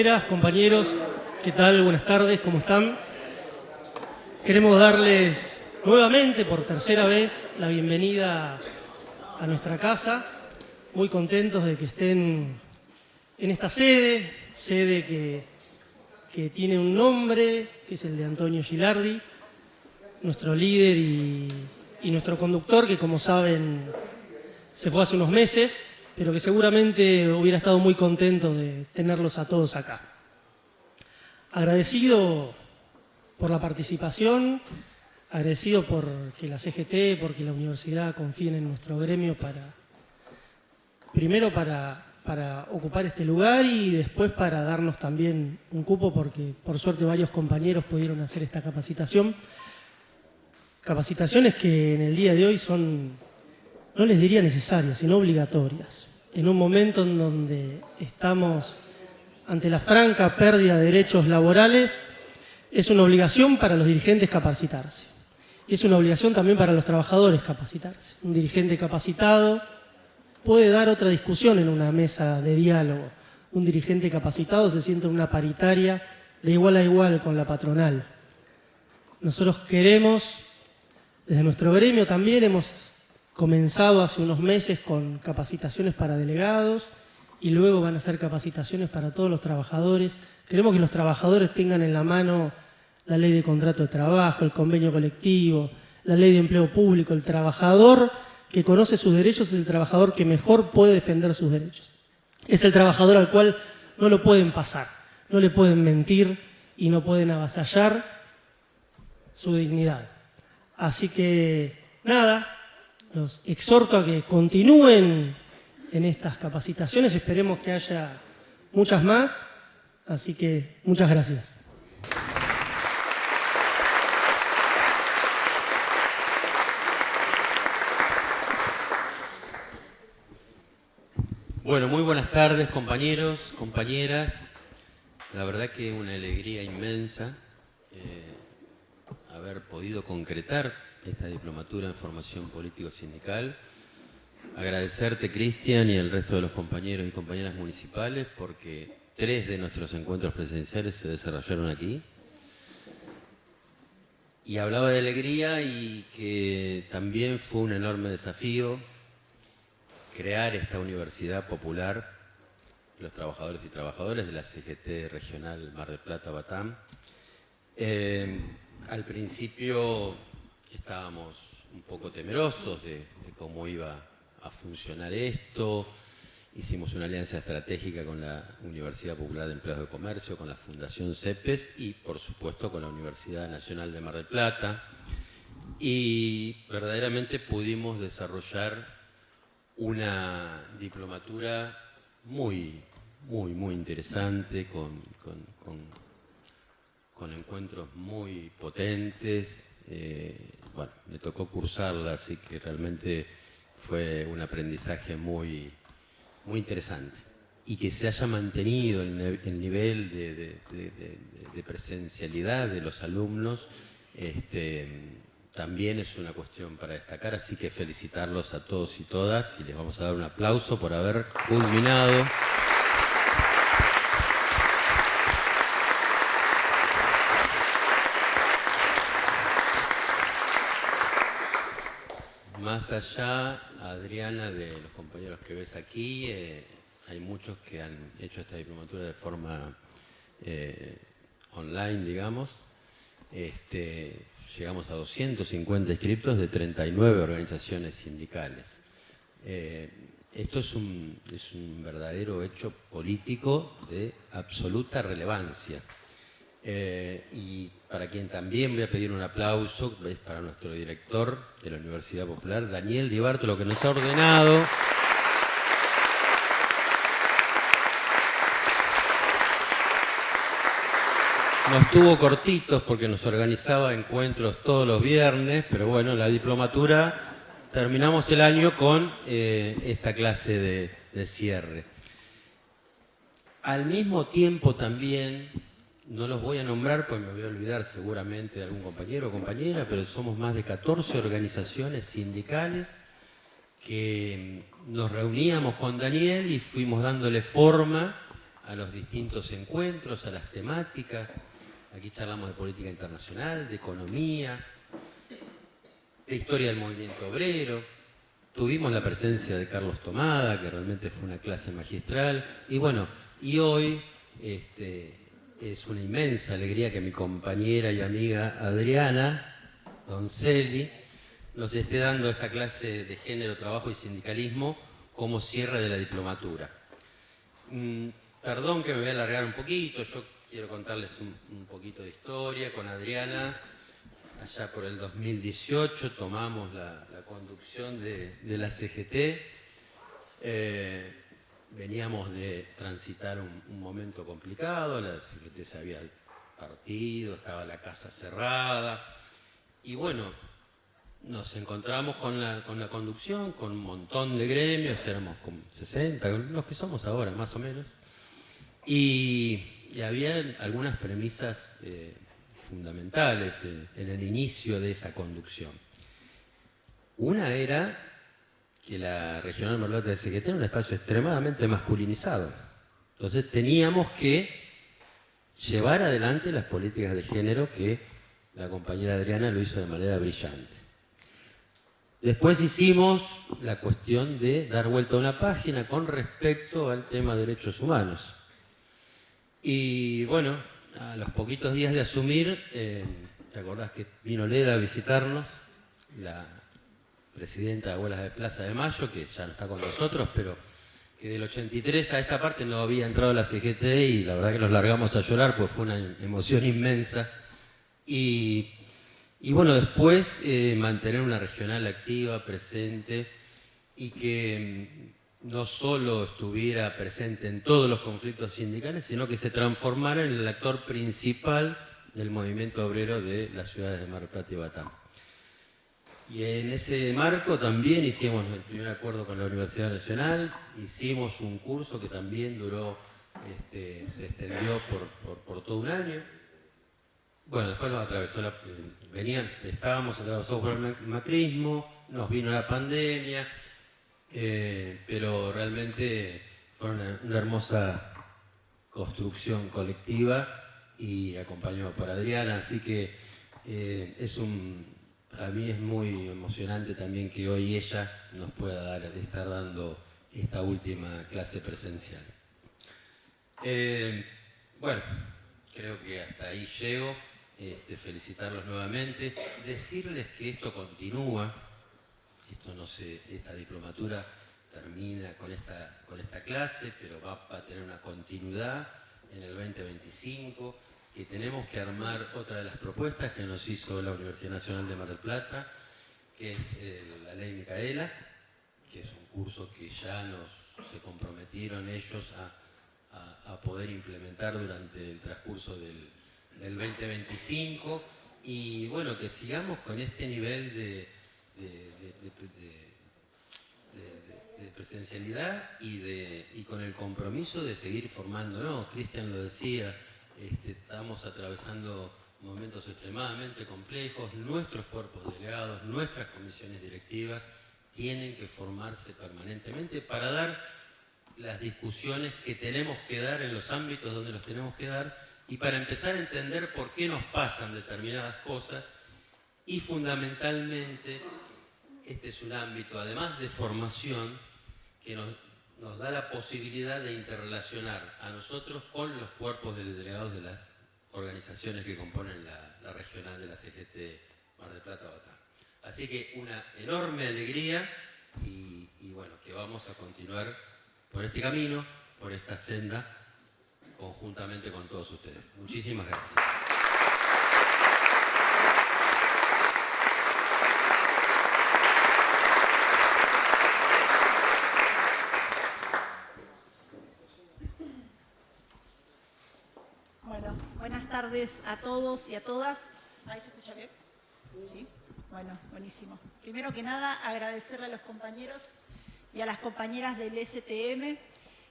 compañeras, compañeros, ¿qué tal? Buenas tardes, ¿cómo están? Queremos darles nuevamente, por tercera vez, la bienvenida a nuestra casa. Muy contentos de que estén en esta sede que tiene un nombre, que es el de Antonio Gilardi, nuestro líder y nuestro conductor, que como saben se fue hace unos meses, pero que seguramente hubiera estado muy contento de tenerlos a todos acá. Agradecido por la participación, agradecido por que la CGT, porque la universidad confíen en nuestro gremio primero para ocupar este lugar y después para darnos también un cupo, porque por suerte varios compañeros pudieron hacer esta capacitación. Capacitaciones que en el día de hoy son, no les diría necesarias, sino obligatorias. En un momento en donde estamos ante la franca pérdida de derechos laborales, es una obligación para los dirigentes capacitarse. Y es una obligación también para los trabajadores capacitarse. Un dirigente capacitado puede dar otra discusión en una mesa de diálogo. Un dirigente capacitado se siente en una paritaria de igual a igual con la patronal. Nosotros queremos, desde nuestro gremio también hemos comenzado hace unos meses con capacitaciones para delegados y luego van a ser capacitaciones para todos los trabajadores. Queremos que los trabajadores tengan en la mano la ley de contrato de trabajo, el convenio colectivo, la ley de empleo público. El trabajador que conoce sus derechos es el trabajador que mejor puede defender sus derechos. Es el trabajador al cual no lo pueden pasar, no le pueden mentir y no pueden avasallar su dignidad. Así que, nada, los exhorto a que continúen en estas capacitaciones, esperemos que haya muchas más, así que muchas gracias. Bueno, muy buenas tardes, compañeros, compañeras. La verdad que una alegría inmensa haber podido concretar esta diplomatura en formación político-sindical. Agradecerte, Cristian, y el resto de los compañeros y compañeras municipales, porque 3 de nuestros encuentros presenciales se desarrollaron aquí. Y hablaba de alegría y que también fue un enorme desafío crear esta universidad popular, los trabajadores y trabajadoras de la CGT Regional Mar del Plata-Batam. Al principio estábamos un poco temerosos de cómo iba a funcionar esto. Hicimos una alianza estratégica con la Universidad Popular de Empleados de Comercio, con la Fundación CEPES y, por supuesto, con la Universidad Nacional de Mar del Plata. Y verdaderamente pudimos desarrollar una diplomatura muy interesante, con encuentros muy potentes. Bueno, me tocó cursarla, así que realmente fue un aprendizaje muy interesante. Y que se haya mantenido el nivel de presencialidad de los alumnos, también es una cuestión para destacar, así que felicitarlos a todos y todas y les vamos a dar un aplauso por haber culminado más allá, Adriana, de los compañeros que ves aquí. Hay muchos que han hecho esta diplomatura de forma online, digamos. Llegamos a 250 inscriptos de 39 organizaciones sindicales. Esto es un verdadero hecho político de absoluta relevancia. Y para quien también voy a pedir un aplauso, es para nuestro director de la Universidad Popular, Daniel Di Bartolo, que nos ha ordenado nos tuvo cortitos porque nos organizaba encuentros todos los viernes, pero bueno, la diplomatura, terminamos el año con esta clase de cierre. Al mismo tiempo también, no los voy a nombrar porque me voy a olvidar seguramente de algún compañero o compañera, pero somos más de 14 organizaciones sindicales que nos reuníamos con Daniel y fuimos dándole forma a los distintos encuentros, a las temáticas. Aquí charlamos de política internacional, de economía, de historia del movimiento obrero. Tuvimos la presencia de Carlos Tomada, que realmente fue una clase magistral. Y bueno, y hoy es una inmensa alegría que mi compañera y amiga Adriana Donzelli nos esté dando esta clase de género, trabajo y sindicalismo como cierre de la diplomatura. Perdón que me voy a alargar un poquito, yo quiero contarles un poquito de historia. Con Adriana, allá por el 2018, tomamos la conducción de la CGT. Veníamos de transitar un momento complicado, la CGT se había partido, estaba la casa cerrada, y bueno, nos encontramos con la conducción, con un montón de gremios, éramos como 60, los que somos ahora más o menos, y había algunas premisas fundamentales en el inicio de esa conducción. Una era que la Regional Mar del Plata de CGT era un espacio extremadamente masculinizado. Entonces teníamos que llevar adelante las políticas de género, que la compañera Adriana lo hizo de manera brillante. Después hicimos la cuestión de dar vuelta a una página con respecto al tema de derechos humanos. Y bueno, a los poquitos días de asumir, ¿te acordás que vino Leda a visitarnos? La presidenta de Abuelas de Plaza de Mayo, que ya no está con nosotros, pero que del 83 a esta parte no había entrado la CGT, y la verdad que nos largamos a llorar, pues fue una emoción inmensa. Y bueno, después mantener una regional activa, presente, y que no solo estuviera presente en todos los conflictos sindicales, sino que se transformara en el actor principal del movimiento obrero de las ciudades de Mar del Plata y Batán. Y en ese marco también hicimos el primer acuerdo con la Universidad Nacional, hicimos un curso que también duró, se extendió por todo un año. Bueno, después nos atravesó estábamos atravesados por el macrismo, nos vino la pandemia, pero realmente fue una hermosa construcción colectiva y acompañado por Adriana, así que para mí es muy emocionante también que hoy ella nos pueda estar dando esta última clase presencial. Bueno, creo que hasta ahí llego. Felicitarlos nuevamente, decirles que esto continúa, esta diplomatura termina con esta clase, pero va a tener una continuidad en el 2025, que tenemos que armar otra de las propuestas que nos hizo la Universidad Nacional de Mar del Plata, que es la Ley Micaela, que es un curso que ya se comprometieron ellos a poder implementar durante el transcurso del 2025, y bueno, que sigamos con este nivel de presencialidad y con el compromiso de seguir formándonos. Cristian lo decía, estamos atravesando momentos extremadamente complejos, nuestros cuerpos delegados, nuestras comisiones directivas tienen que formarse permanentemente para dar las discusiones que tenemos que dar en los ámbitos donde los tenemos que dar, y para empezar a entender por qué nos pasan determinadas cosas. Y fundamentalmente, este es un ámbito, además de formación, que nos da la posibilidad de interrelacionar a nosotros con los cuerpos de delegados de las organizaciones que componen la regional de la CGT Mar del Plata Batán. Así que una enorme alegría, y bueno, que vamos a continuar por este camino, por esta senda, conjuntamente con todos ustedes. Muchísimas gracias. Bueno, buenas tardes a todos y a todas. ¿Ahí se escucha bien? Sí. Bueno, buenísimo. Primero que nada, agradecerle a los compañeros y a las compañeras del STM.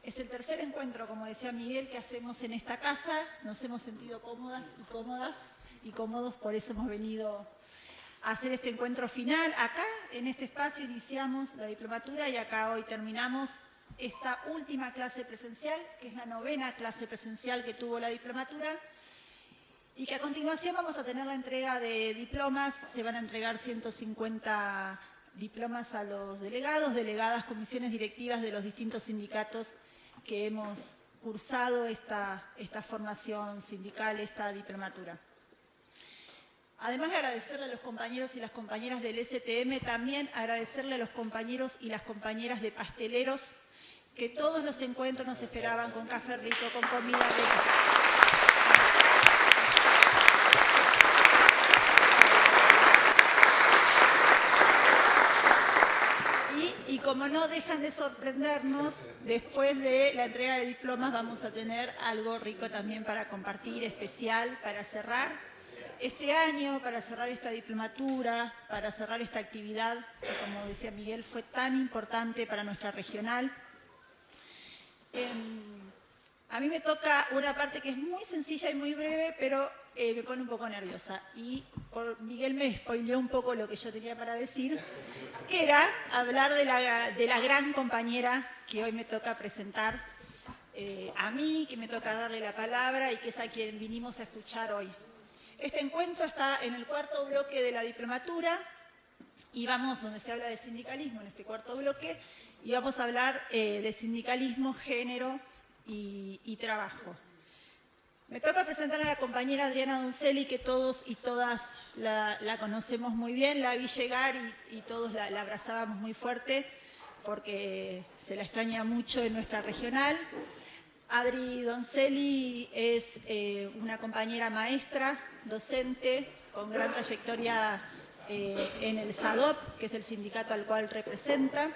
Es el tercer encuentro, como decía Miguel, que hacemos en esta casa. Nos hemos sentido cómodas y cómodos, por eso hemos venido a hacer este encuentro final. Acá, en este espacio, iniciamos la diplomatura y acá hoy terminamos esta última clase presencial, que es la 9ª clase presencial que tuvo la diplomatura, y que a continuación vamos a tener la entrega de diplomas. Se van a entregar 150 diplomas a los delegados, delegadas, comisiones directivas de los distintos sindicatos que hemos cursado esta formación sindical, esta diplomatura. Además de agradecerle a los compañeros y las compañeras del STM, también agradecerle a los compañeros y las compañeras de pasteleros, que todos los encuentros nos esperaban con café rico, con comida rica. Y como no dejan de sorprendernos, después de la entrega de diplomas vamos a tener algo rico también para compartir, especial, para cerrar este año, para cerrar esta diplomatura, para cerrar esta actividad que, como decía Miguel, fue tan importante para nuestra regional. A mí me toca una parte que es muy sencilla y muy breve, pero me pone un poco nerviosa. Y Miguel me spoileó un poco lo que yo tenía para decir, que era hablar de la gran compañera que hoy me toca presentar a mí, que me toca darle la palabra y que es a quien vinimos a escuchar hoy. Este encuentro está en el 4º bloque de la diplomatura y vamos, donde se habla de sindicalismo en este 4º bloque, y vamos a hablar de sindicalismo, género y trabajo. Me toca presentar a la compañera Adriana Donzelli, que todos y todas la conocemos muy bien. La vi llegar y todos la abrazábamos muy fuerte porque se la extraña mucho en nuestra regional. Adri Donzelli es una compañera maestra, docente, con gran trayectoria en el SADOP, que es el sindicato al cual representa.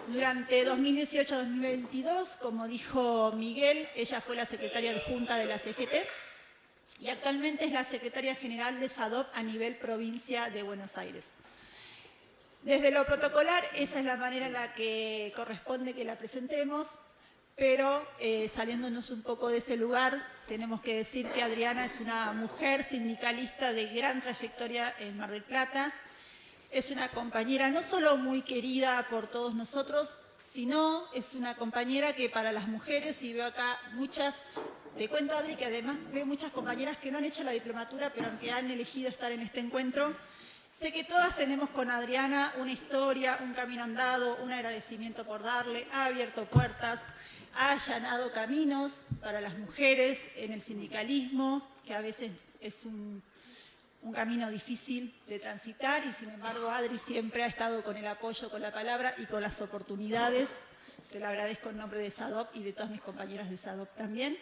Durante 2018-2022, como dijo Miguel, ella fue la secretaria adjunta de la CGT y actualmente es la secretaria general de SADOP a nivel provincia de Buenos Aires. Desde lo protocolar, esa es la manera en la que corresponde que la presentemos, pero saliéndonos un poco de ese lugar, tenemos que decir que Adriana es una mujer sindicalista de gran trayectoria en Mar del Plata. Es una compañera no solo muy querida por todos nosotros, sino es una compañera que para las mujeres, y veo acá muchas, te cuento, Adri, que además veo muchas compañeras que no han hecho la diplomatura, pero que han elegido estar en este encuentro. Sé que todas tenemos con Adriana una historia, un camino andado, un agradecimiento por darle, ha abierto puertas, ha allanado caminos para las mujeres en el sindicalismo, que a veces es un camino difícil de transitar, y sin embargo Adri siempre ha estado con el apoyo, con la palabra y con las oportunidades. Te lo agradezco en nombre de SADOP y de todas mis compañeras de SADOP también.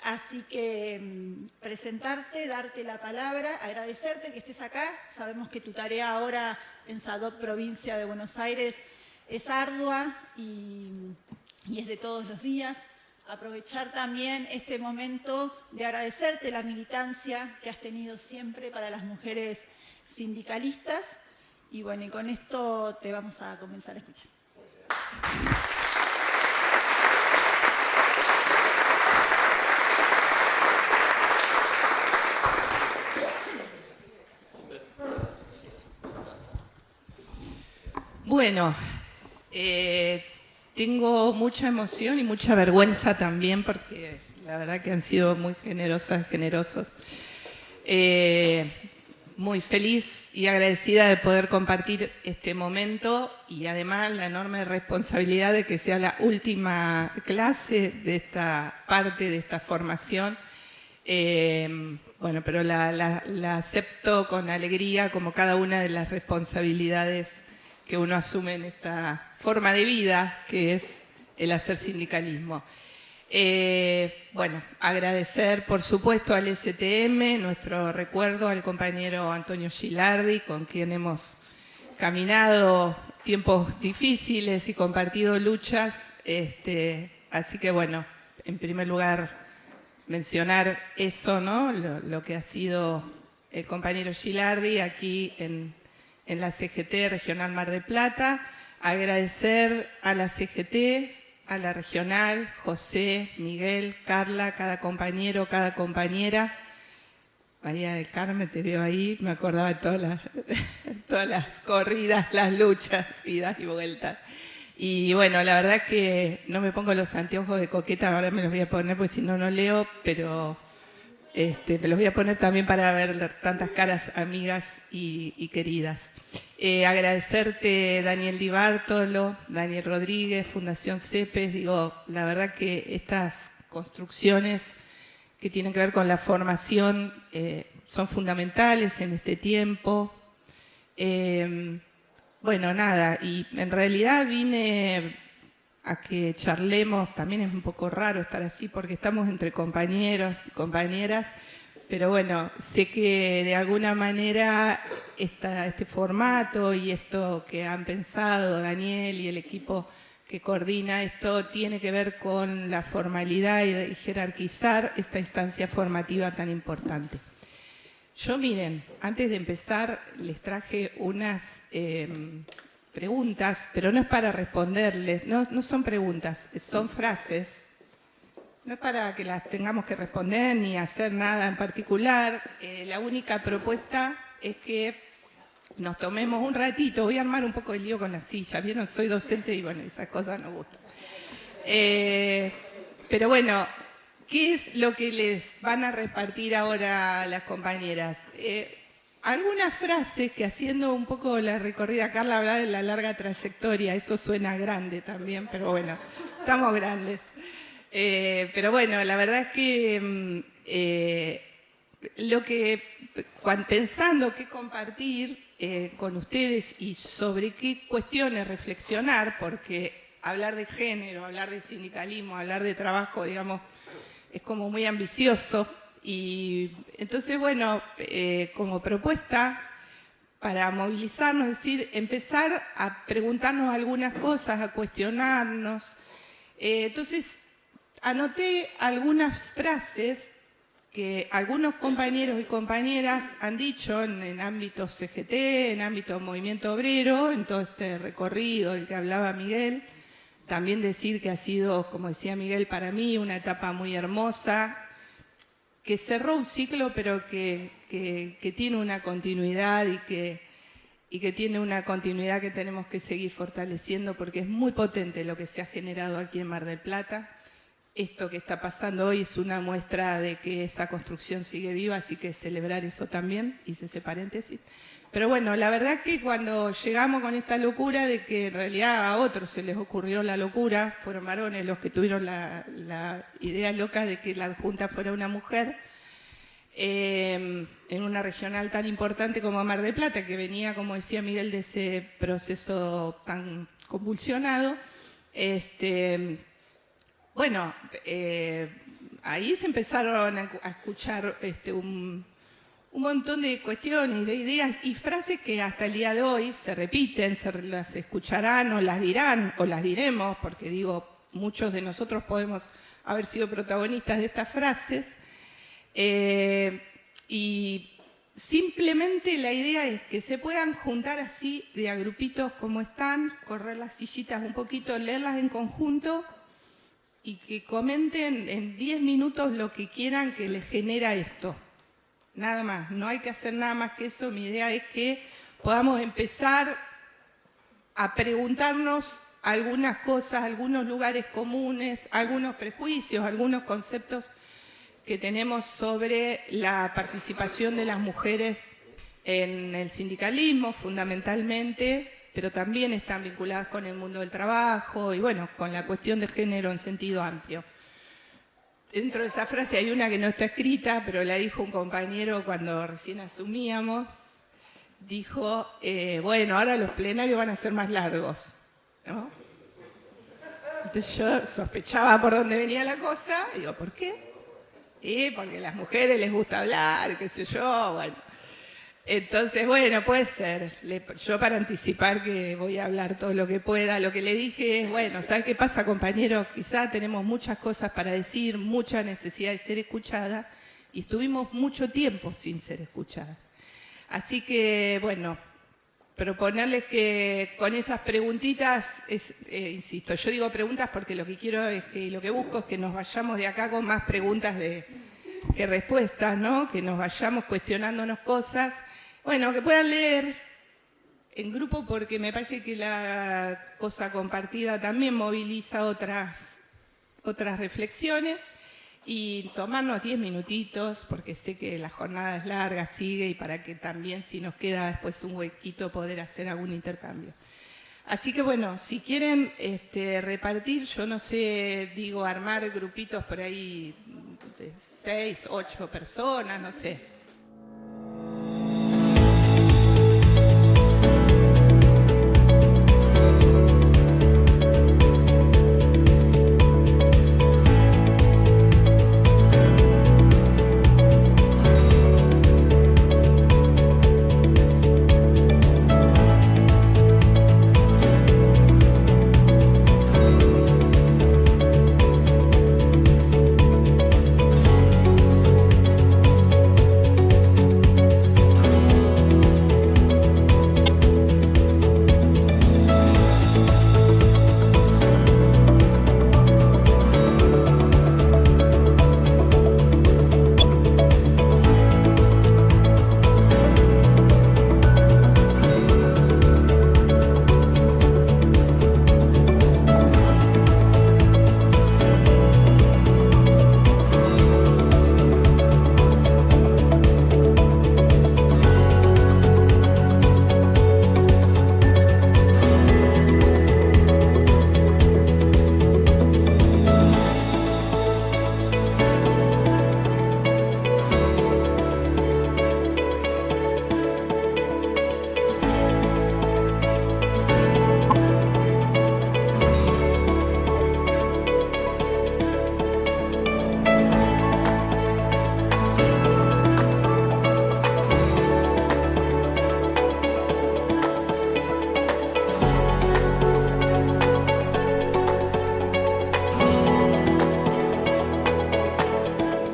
Así que presentarte, darte la palabra, agradecerte que estés acá. Sabemos que tu tarea ahora en SADOP Provincia de Buenos Aires es ardua y es de todos los días. Aprovechar también este momento de agradecerte la militancia que has tenido siempre para las mujeres sindicalistas. Y bueno, y con esto te vamos a comenzar a escuchar. Bueno, tengo mucha emoción y mucha vergüenza también porque la verdad que han sido muy generosas, generosos. Muy feliz y agradecida de poder compartir este momento y además la enorme responsabilidad de que sea la última clase de esta parte de esta formación. Bueno, pero la acepto con alegría como cada una de las responsabilidades que uno asume en esta forma de vida que es el hacer sindicalismo. Bueno, agradecer por supuesto al STM, nuestro recuerdo al compañero Antonio Gilardi, con quien hemos caminado tiempos difíciles y compartido luchas. Así que bueno, en primer lugar mencionar eso, ¿no? Lo que ha sido el compañero Gilardi aquí en la CGT Regional Mar del Plata. Agradecer a la CGT, a la regional, José, Miguel, Carla, cada compañero, cada compañera. María del Carmen, te veo ahí, me acordaba de todas las corridas, las luchas, idas y vueltas. Y bueno, la verdad es que no me pongo los anteojos de coqueta, ahora me los voy a poner porque si no, no leo, pero me los voy a poner también para ver tantas caras amigas y queridas. Agradecerte, Daniel Di Bartolo, Daniel Rodríguez, Fundación CEPES. Digo, la verdad que estas construcciones que tienen que ver con la formación son fundamentales en este tiempo. Bueno, nada, y en realidad vine a que charlemos, también es un poco raro estar así porque estamos entre compañeros y compañeras, pero bueno, sé que de alguna manera este formato y esto que han pensado Daniel y el equipo que coordina esto tiene que ver con la formalidad y jerarquizar esta instancia formativa tan importante. Yo, miren, antes de empezar les traje unas preguntas, pero no es para responderles, no son preguntas, son frases. No es para que las tengamos que responder ni hacer nada en particular. La única propuesta es que nos tomemos un ratito. Voy a armar un poco de lío con la silla, ¿vieron? Soy docente y bueno, esas cosas no gustan. Pero bueno, ¿qué es lo que les van a repartir ahora las compañeras? Algunas frases que, haciendo un poco la recorrida, Carla hablaba de la larga trayectoria, eso suena grande también, pero bueno, estamos grandes. Pero bueno, la verdad es que pensando qué compartir con ustedes y sobre qué cuestiones reflexionar, porque hablar de género, hablar de sindicalismo, hablar de trabajo, digamos, es como muy ambicioso. Y entonces, bueno, como propuesta para movilizarnos, es decir, empezar a preguntarnos algunas cosas, a cuestionarnos. Entonces, anoté algunas frases que algunos compañeros y compañeras han dicho en ámbito CGT, en ámbito movimiento obrero, en todo este recorrido del que hablaba Miguel. También decir que ha sido, como decía Miguel, para mí una etapa muy hermosa, que cerró un ciclo, pero que tiene una continuidad y que tiene una continuidad que tenemos que seguir fortaleciendo porque es muy potente lo que se ha generado aquí en Mar del Plata. Esto que está pasando hoy es una muestra de que esa construcción sigue viva, así que celebrar eso también, hice ese paréntesis. Pero bueno, la verdad que cuando llegamos con esta locura de que en realidad a otros se les ocurrió la locura, fueron varones los que tuvieron la idea loca de que la adjunta fuera una mujer, en una regional tan importante como Mar del Plata, que venía, como decía Miguel, de ese proceso tan convulsionado, bueno, ahí se empezaron a escuchar un montón de cuestiones, de ideas y frases que hasta el día de hoy se repiten, las escucharán o las dirán o las diremos, porque digo, muchos de nosotros podemos haber sido protagonistas de estas frases. Y simplemente la idea es que se puedan juntar así de a grupitos como están, correr las sillitas un poquito, leerlas en conjunto y que comenten en 10 minutos lo que quieran que les genera esto. Nada más, no hay que hacer nada más que eso. Mi idea es que podamos empezar a preguntarnos algunas cosas, algunos lugares comunes, algunos prejuicios, algunos conceptos que tenemos sobre la participación de las mujeres en el sindicalismo, fundamentalmente, pero también están vinculadas con el mundo del trabajo y, bueno, con la cuestión de género en sentido amplio. Dentro de esa frase hay una que no está escrita, pero la dijo un compañero cuando recién asumíamos. Dijo, bueno, ahora los plenarios van a ser más largos, ¿no? Entonces yo sospechaba por dónde venía la cosa, y digo, ¿por qué? Porque a las mujeres les gusta hablar, qué sé yo, bueno. Entonces, bueno, puede ser. Yo para anticipar que voy a hablar todo lo que pueda, lo que le dije es, bueno, ¿sabe qué pasa, compañeros? Quizá tenemos muchas cosas para decir, mucha necesidad de ser escuchadas, y estuvimos mucho tiempo sin ser escuchadas. Así que, bueno, proponerles que con esas preguntitas, insisto, yo digo preguntas porque lo que quiero es que, lo que busco es que nos vayamos de acá con más preguntas que respuestas, ¿no? Que nos vayamos cuestionándonos cosas. Bueno, que puedan leer en grupo porque me parece que la cosa compartida también moviliza otras reflexiones, y tomarnos 10 minutitos, porque sé que la jornada es larga, sigue, y para que también, si nos queda después un huequito, poder hacer algún intercambio. Así que bueno, si quieren repartir, yo no sé, digo, armar grupitos por ahí de 6, 8 personas, no sé.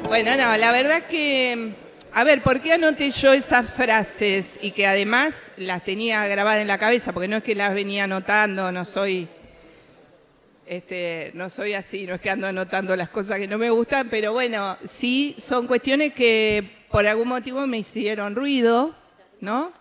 Bueno, no, la verdad que, a ver, ¿por qué anoté yo esas frases y que además las tenía grabadas en la cabeza? Porque no es que las venía anotando, no soy así, no es que ando anotando las cosas que no me gustan, pero bueno, sí son cuestiones que por algún motivo me hicieron ruido, ¿no?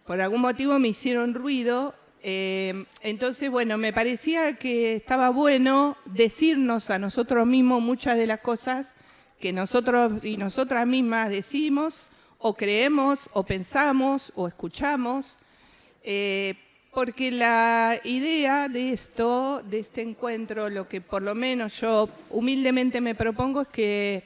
Por algún motivo me hicieron ruido. Entonces, bueno, me parecía que estaba bueno decirnos a nosotros mismos muchas de las cosas que nosotros y nosotras mismas decimos, o creemos, o pensamos, o escuchamos, porque la idea de este encuentro, lo que por lo menos yo humildemente me propongo es que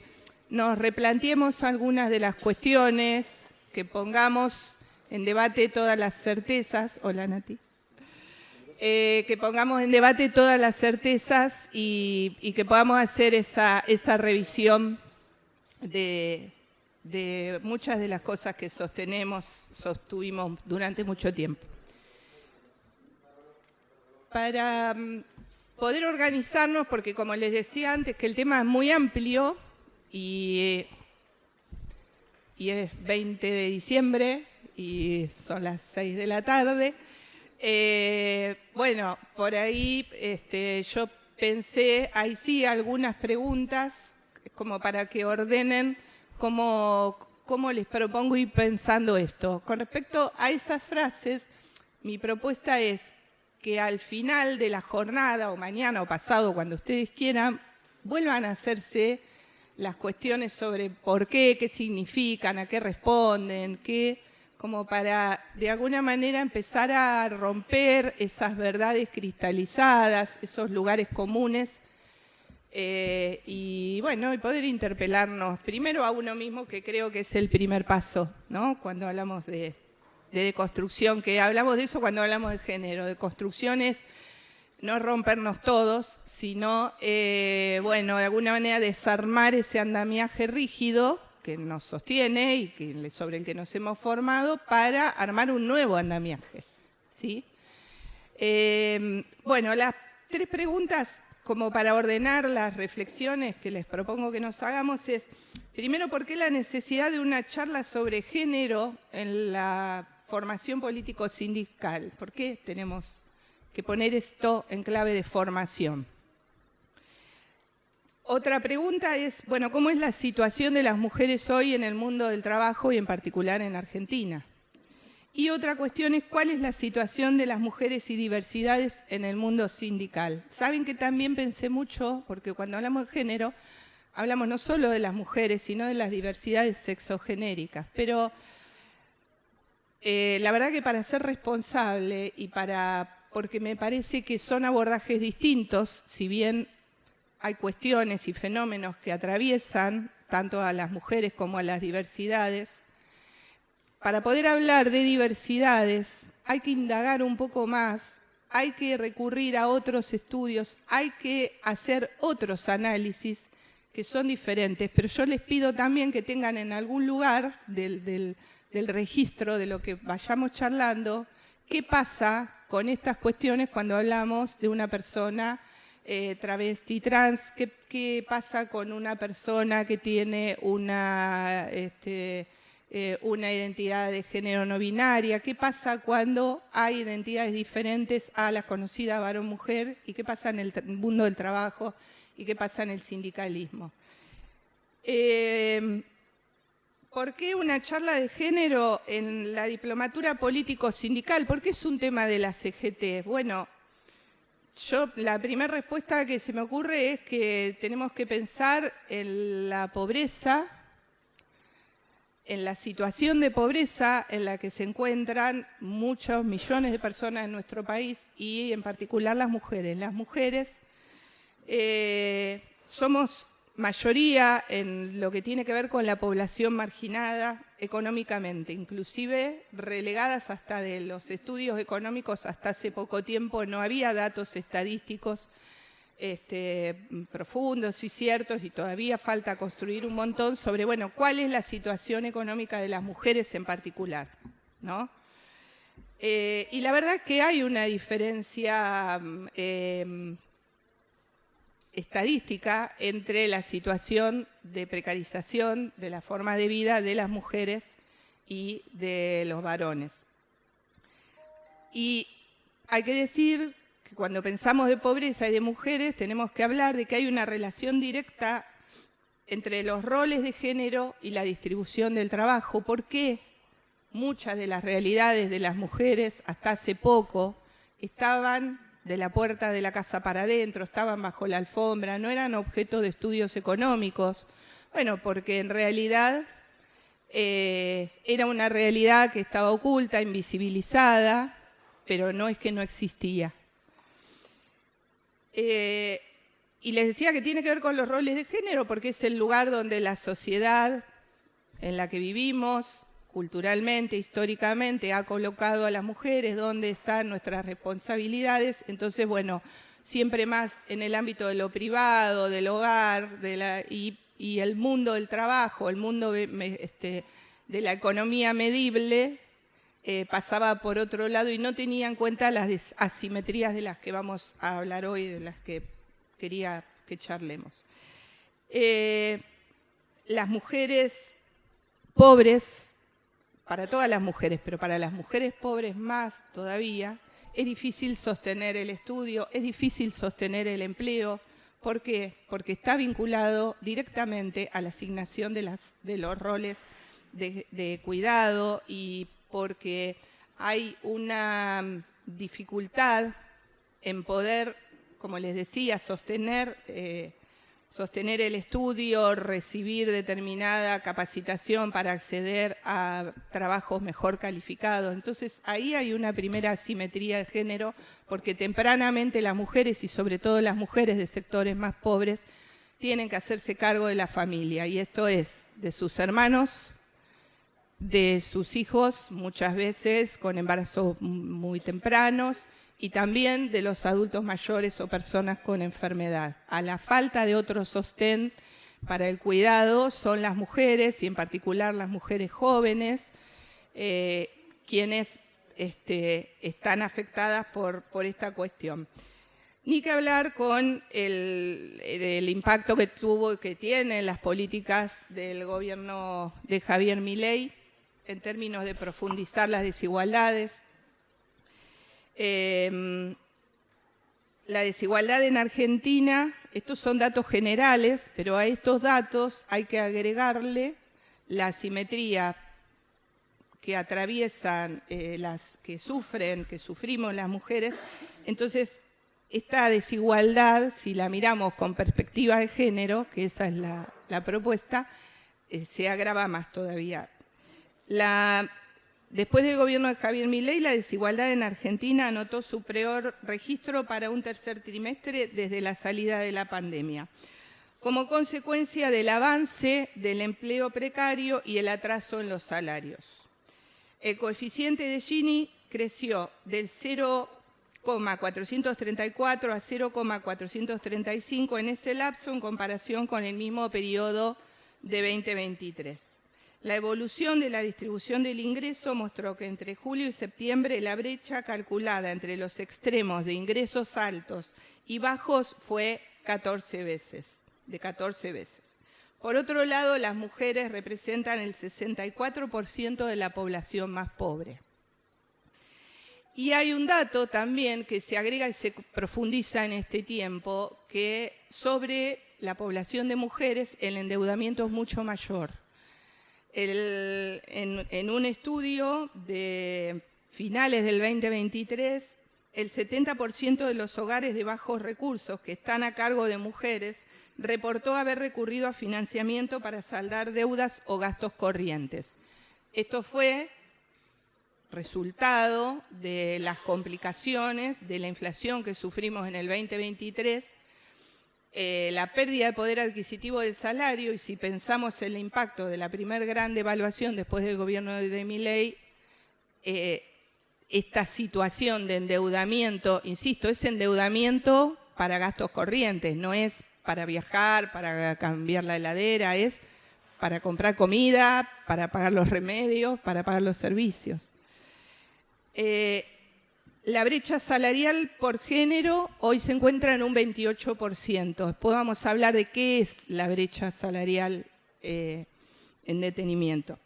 nos replanteemos algunas de las cuestiones, que pongamos en debate todas las certezas. Hola, Nati. Que pongamos en debate todas las certezas y que podamos hacer esa revisión de muchas de las cosas que sostuvimos durante mucho tiempo. Para poder organizarnos, porque como les decía antes, que el tema es muy amplio y es 20 de diciembre y son las 6 de la tarde, bueno, por ahí yo pensé, ahí sí, algunas preguntas como para que ordenen cómo les propongo ir pensando esto. Con respecto a esas frases, mi propuesta es que al final de la jornada, o mañana o pasado, cuando ustedes quieran, vuelvan a hacerse las cuestiones sobre por qué significan, a qué responden, como para de alguna manera empezar a romper esas verdades cristalizadas, esos lugares comunes, y bueno, y poder interpelarnos primero a uno mismo, que creo que es el primer paso, ¿no? Cuando hablamos de deconstrucción, que hablamos de eso cuando hablamos de género, de construcciones, no rompernos todos, sino, bueno, de alguna manera desarmar ese andamiaje rígido que nos sostiene y sobre el que nos hemos formado para armar un nuevo andamiaje, ¿sí? Bueno, las 3 preguntas como para ordenar las reflexiones que les propongo que nos hagamos es, primero, ¿por qué la necesidad de una charla sobre género en la formación político-sindical? ¿Por qué tenemos que poner esto en clave de formación? Otra pregunta es, bueno, ¿cómo es la situación de las mujeres hoy en el mundo del trabajo y en particular en Argentina? Y otra cuestión es cuál es la situación de las mujeres y diversidades en el mundo sindical. Saben que también pensé mucho, porque cuando hablamos de género, hablamos no solo de las mujeres, sino de las diversidades sexogenéricas. Pero la verdad que para ser responsable y porque me parece que son abordajes distintos, si bien hay cuestiones y fenómenos que atraviesan tanto a las mujeres como a las diversidades, para poder hablar de diversidades hay que indagar un poco más, hay que recurrir a otros estudios, hay que hacer otros análisis que son diferentes, pero yo les pido también que tengan en algún lugar del registro de lo que vayamos charlando, qué pasa con estas cuestiones cuando hablamos de una persona travesti trans, qué pasa con una persona que tiene una identidad de género no binaria, qué pasa cuando hay identidades diferentes a la conocida varón-mujer y qué pasa en el mundo del trabajo y qué pasa en el sindicalismo. ¿Por qué una charla de género en la diplomatura político-sindical? ¿Por qué es un tema de la CGT? Bueno, la primera respuesta que se me ocurre es que tenemos que pensar en la pobreza, en la situación de pobreza en la que se encuentran muchos millones de personas en nuestro país y en particular las mujeres. Las mujeres somos mayoría en lo que tiene que ver con la población marginada económicamente, inclusive relegadas hasta de los estudios económicos. Hasta hace poco tiempo no había datos estadísticos profundos y ciertos, y todavía falta construir un montón sobre, bueno, cuál es la situación económica de las mujeres en particular, ¿no? Y la verdad es que hay una diferencia estadística entre la situación de precarización de la forma de vida de las mujeres y de los varones. Y hay que decir que cuando pensamos de pobreza y de mujeres tenemos que hablar de que hay una relación directa entre los roles de género y la distribución del trabajo. ¿Por qué? Muchas de las realidades de las mujeres hasta hace poco estaban de la puerta de la casa para adentro, estaban bajo la alfombra, no eran objeto de estudios económicos. Bueno, porque en realidad era una realidad que estaba oculta, invisibilizada, pero no es que no existía. Y les decía que tiene que ver con los roles de género porque es el lugar donde la sociedad en la que vivimos, culturalmente, históricamente, ha colocado a las mujeres, donde están nuestras responsabilidades. Entonces, bueno, siempre más en el ámbito de lo privado, del hogar, y el mundo del trabajo, el mundo de la economía medible, pasaba por otro lado y no tenía en cuenta las asimetrías de las que vamos a hablar hoy, de las que quería que charlemos. Las mujeres pobres, para todas las mujeres, pero para las mujeres pobres más todavía, es difícil sostener el estudio, es difícil sostener el empleo. ¿Por qué? Porque está vinculado directamente a la asignación de los roles de cuidado y porque hay una dificultad en poder, como les decía, sostener el estudio, recibir determinada capacitación para acceder a trabajos mejor calificados. Entonces, ahí hay una primera asimetría de género, porque tempranamente las mujeres, y sobre todo las mujeres de sectores más pobres, tienen que hacerse cargo de la familia, y esto es de sus hermanos, de sus hijos, muchas veces con embarazos muy tempranos, y también de los adultos mayores o personas con enfermedad. A la falta de otro sostén para el cuidado son las mujeres, y en particular las mujeres jóvenes, quienes están afectadas por esta cuestión. Ni que hablar con el impacto que tienen las políticas del gobierno de Javier Milei en términos de profundizar las desigualdades. La desigualdad en Argentina, estos son datos generales, pero a estos datos hay que agregarle la asimetría que atraviesan, que sufrimos las mujeres. Entonces, esta desigualdad, si la miramos con perspectiva de género, que esa es la propuesta, se agrava más todavía. Después del gobierno de Javier Milei, la desigualdad en Argentina anotó su peor registro para un tercer trimestre desde la salida de la pandemia, como consecuencia del avance del empleo precario y el atraso en los salarios. El coeficiente de Gini creció del 0,434 a 0,435 en ese lapso en comparación con el mismo periodo de 2023. La evolución de la distribución del ingreso mostró que entre julio y septiembre la brecha calculada entre los extremos de ingresos altos y bajos fue 14 veces. Por otro lado, las mujeres representan el 64% de la población más pobre. Y hay un dato también que se agrega y se profundiza en este tiempo, que sobre la población de mujeres el endeudamiento es mucho mayor. En un estudio de finales del 2023, el 70% de los hogares de bajos recursos que están a cargo de mujeres reportó haber recurrido a financiamiento para saldar deudas o gastos corrientes. Esto fue resultado de las complicaciones de la inflación que sufrimos en el 2023, la pérdida de poder adquisitivo del salario, y si pensamos en el impacto de la primer gran devaluación después del gobierno de Milei, esta situación de endeudamiento, insisto, es endeudamiento para gastos corrientes, no es para viajar, para cambiar la heladera, es para comprar comida, para pagar los remedios, para pagar los servicios. La brecha salarial por género hoy se encuentra en un 28%. Después vamos a hablar de qué es la brecha salarial en detenimiento.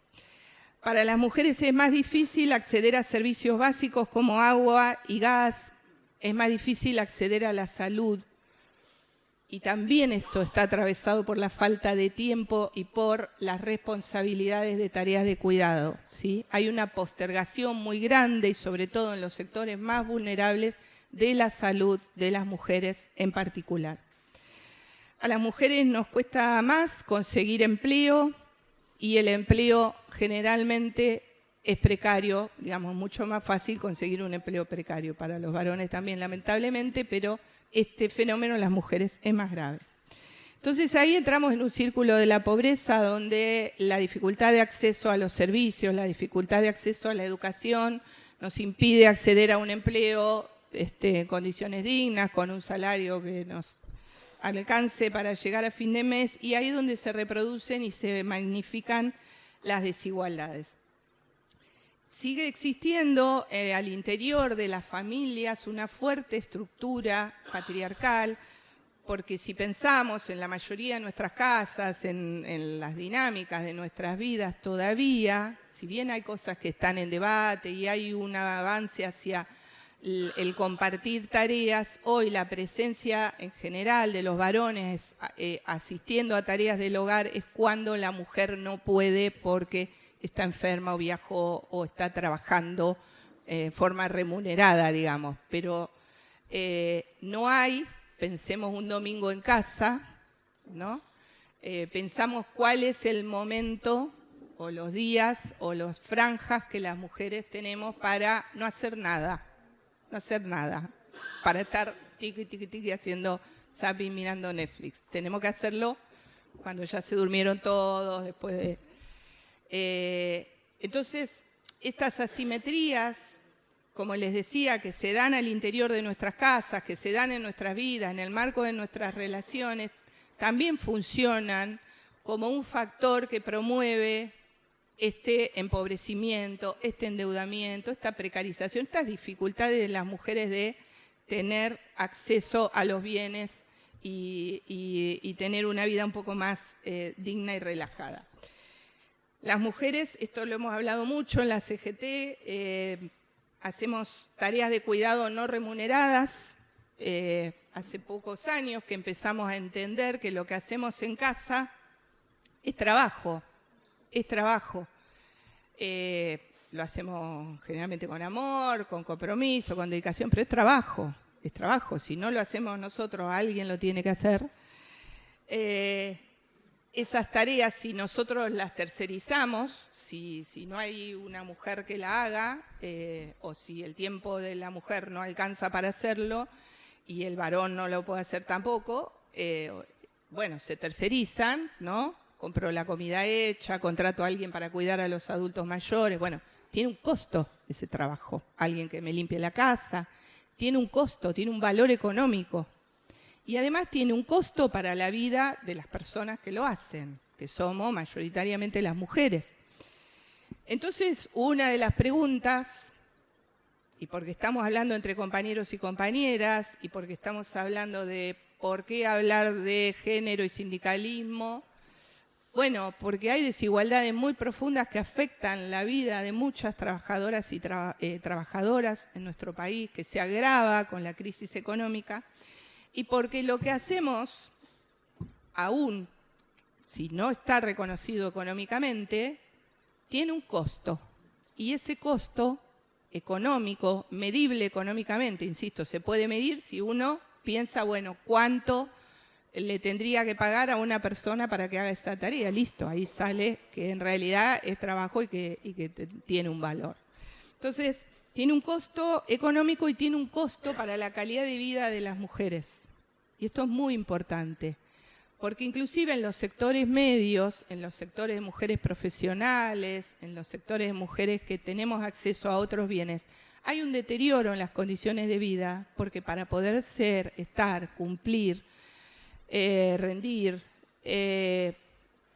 Para las mujeres es más difícil acceder a servicios básicos como agua y gas, es más difícil acceder a la salud. Y también esto está atravesado por la falta de tiempo y por las responsabilidades de tareas de cuidado, ¿sí? Hay una postergación muy grande y sobre todo en los sectores más vulnerables de la salud de las mujeres en particular. A las mujeres nos cuesta más conseguir empleo y el empleo generalmente es precario, digamos, mucho más fácil conseguir un empleo precario. Para los varones también, lamentablemente, pero este fenómeno en las mujeres es más grave. Entonces ahí entramos en un círculo de la pobreza donde la dificultad de acceso a los servicios, la dificultad de acceso a la educación nos impide acceder a un empleo en condiciones dignas, con un salario que nos alcance para llegar a fin de mes, y ahí es donde se reproducen y se magnifican las desigualdades. Sigue existiendo al interior de las familias una fuerte estructura patriarcal, porque si pensamos en la mayoría de nuestras casas, en las dinámicas de nuestras vidas todavía, si bien hay cosas que están en debate y hay un avance hacia el compartir tareas, hoy la presencia en general de los varones asistiendo a tareas del hogar es cuando la mujer no puede porque está enferma o viajó o está trabajando en forma remunerada, digamos. Pero no hay, pensemos un domingo en casa, ¿no? Pensamos cuál es el momento o los días o las franjas que las mujeres tenemos para no hacer nada, para estar tiqui haciendo zapping, mirando Netflix. Tenemos que hacerlo cuando ya se durmieron todos, después de... Entonces, estas asimetrías, como les decía, que se dan al interior de nuestras casas, que se dan en nuestras vidas, en el marco de nuestras relaciones, también funcionan como un factor que promueve este empobrecimiento, este endeudamiento, esta precarización, estas dificultades de las mujeres de tener acceso a los bienes y tener una vida un poco más digna y relajada. Las mujeres, esto lo hemos hablado mucho en la CGT, hacemos tareas de cuidado no remuneradas. Hace pocos años que empezamos a entender que lo que hacemos en casa es trabajo. lo hacemos generalmente con amor, con compromiso, con dedicación, pero es trabajo, es trabajo. Si no lo hacemos nosotros, alguien lo tiene que hacer. Esas tareas, si nosotros las tercerizamos, si no hay una mujer que la haga, o si el tiempo de la mujer no alcanza para hacerlo y el varón no lo puede hacer tampoco, bueno, se tercerizan, ¿no? Compro la comida hecha, contrato a alguien para cuidar a los adultos mayores. Bueno, tiene un costo ese trabajo. Alguien que me limpie la casa. Tiene un costo, tiene un valor económico. Y además tiene un costo para la vida de las personas que lo hacen, que somos mayoritariamente las mujeres. Entonces, una de las preguntas, y porque estamos hablando entre compañeros y compañeras, y porque estamos hablando de por qué hablar de género y sindicalismo, bueno, porque hay desigualdades muy profundas que afectan la vida de muchas trabajadoras y trabajadoras en nuestro país, que se agrava con la crisis económica, y porque lo que hacemos, aún si no está reconocido económicamente, tiene un costo. Y ese costo económico, medible económicamente, insisto, se puede medir si uno piensa, bueno, cuánto le tendría que pagar a una persona para que haga esta tarea. Listo, ahí sale que en realidad es trabajo y que tiene un valor. Entonces, tiene un costo económico y tiene un costo para la calidad de vida de las mujeres. Y esto es muy importante, porque inclusive en los sectores medios, en los sectores de mujeres profesionales, en los sectores de mujeres que tenemos acceso a otros bienes, hay un deterioro en las condiciones de vida, porque para poder ser, estar, cumplir, rendir,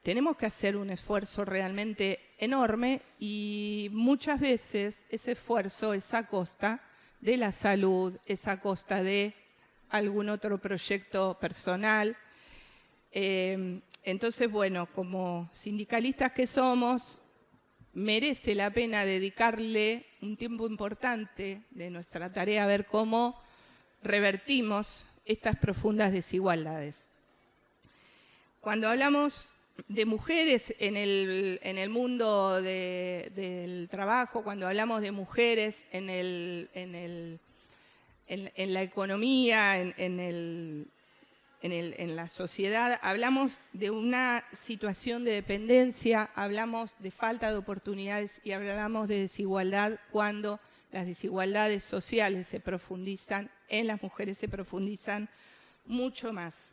tenemos que hacer un esfuerzo realmente enorme y muchas veces ese esfuerzo es a costa de la salud, es a costa de algún otro proyecto personal. Entonces, bueno, como sindicalistas que somos, merece la pena dedicarle un tiempo importante de nuestra tarea a ver cómo revertimos estas profundas desigualdades. Cuando hablamos de mujeres en el mundo del trabajo, cuando hablamos de mujeres en la economía, en la sociedad, hablamos de una situación de dependencia, hablamos de falta de oportunidades y hablamos de desigualdad cuando las desigualdades sociales se profundizan, en las mujeres se profundizan mucho más.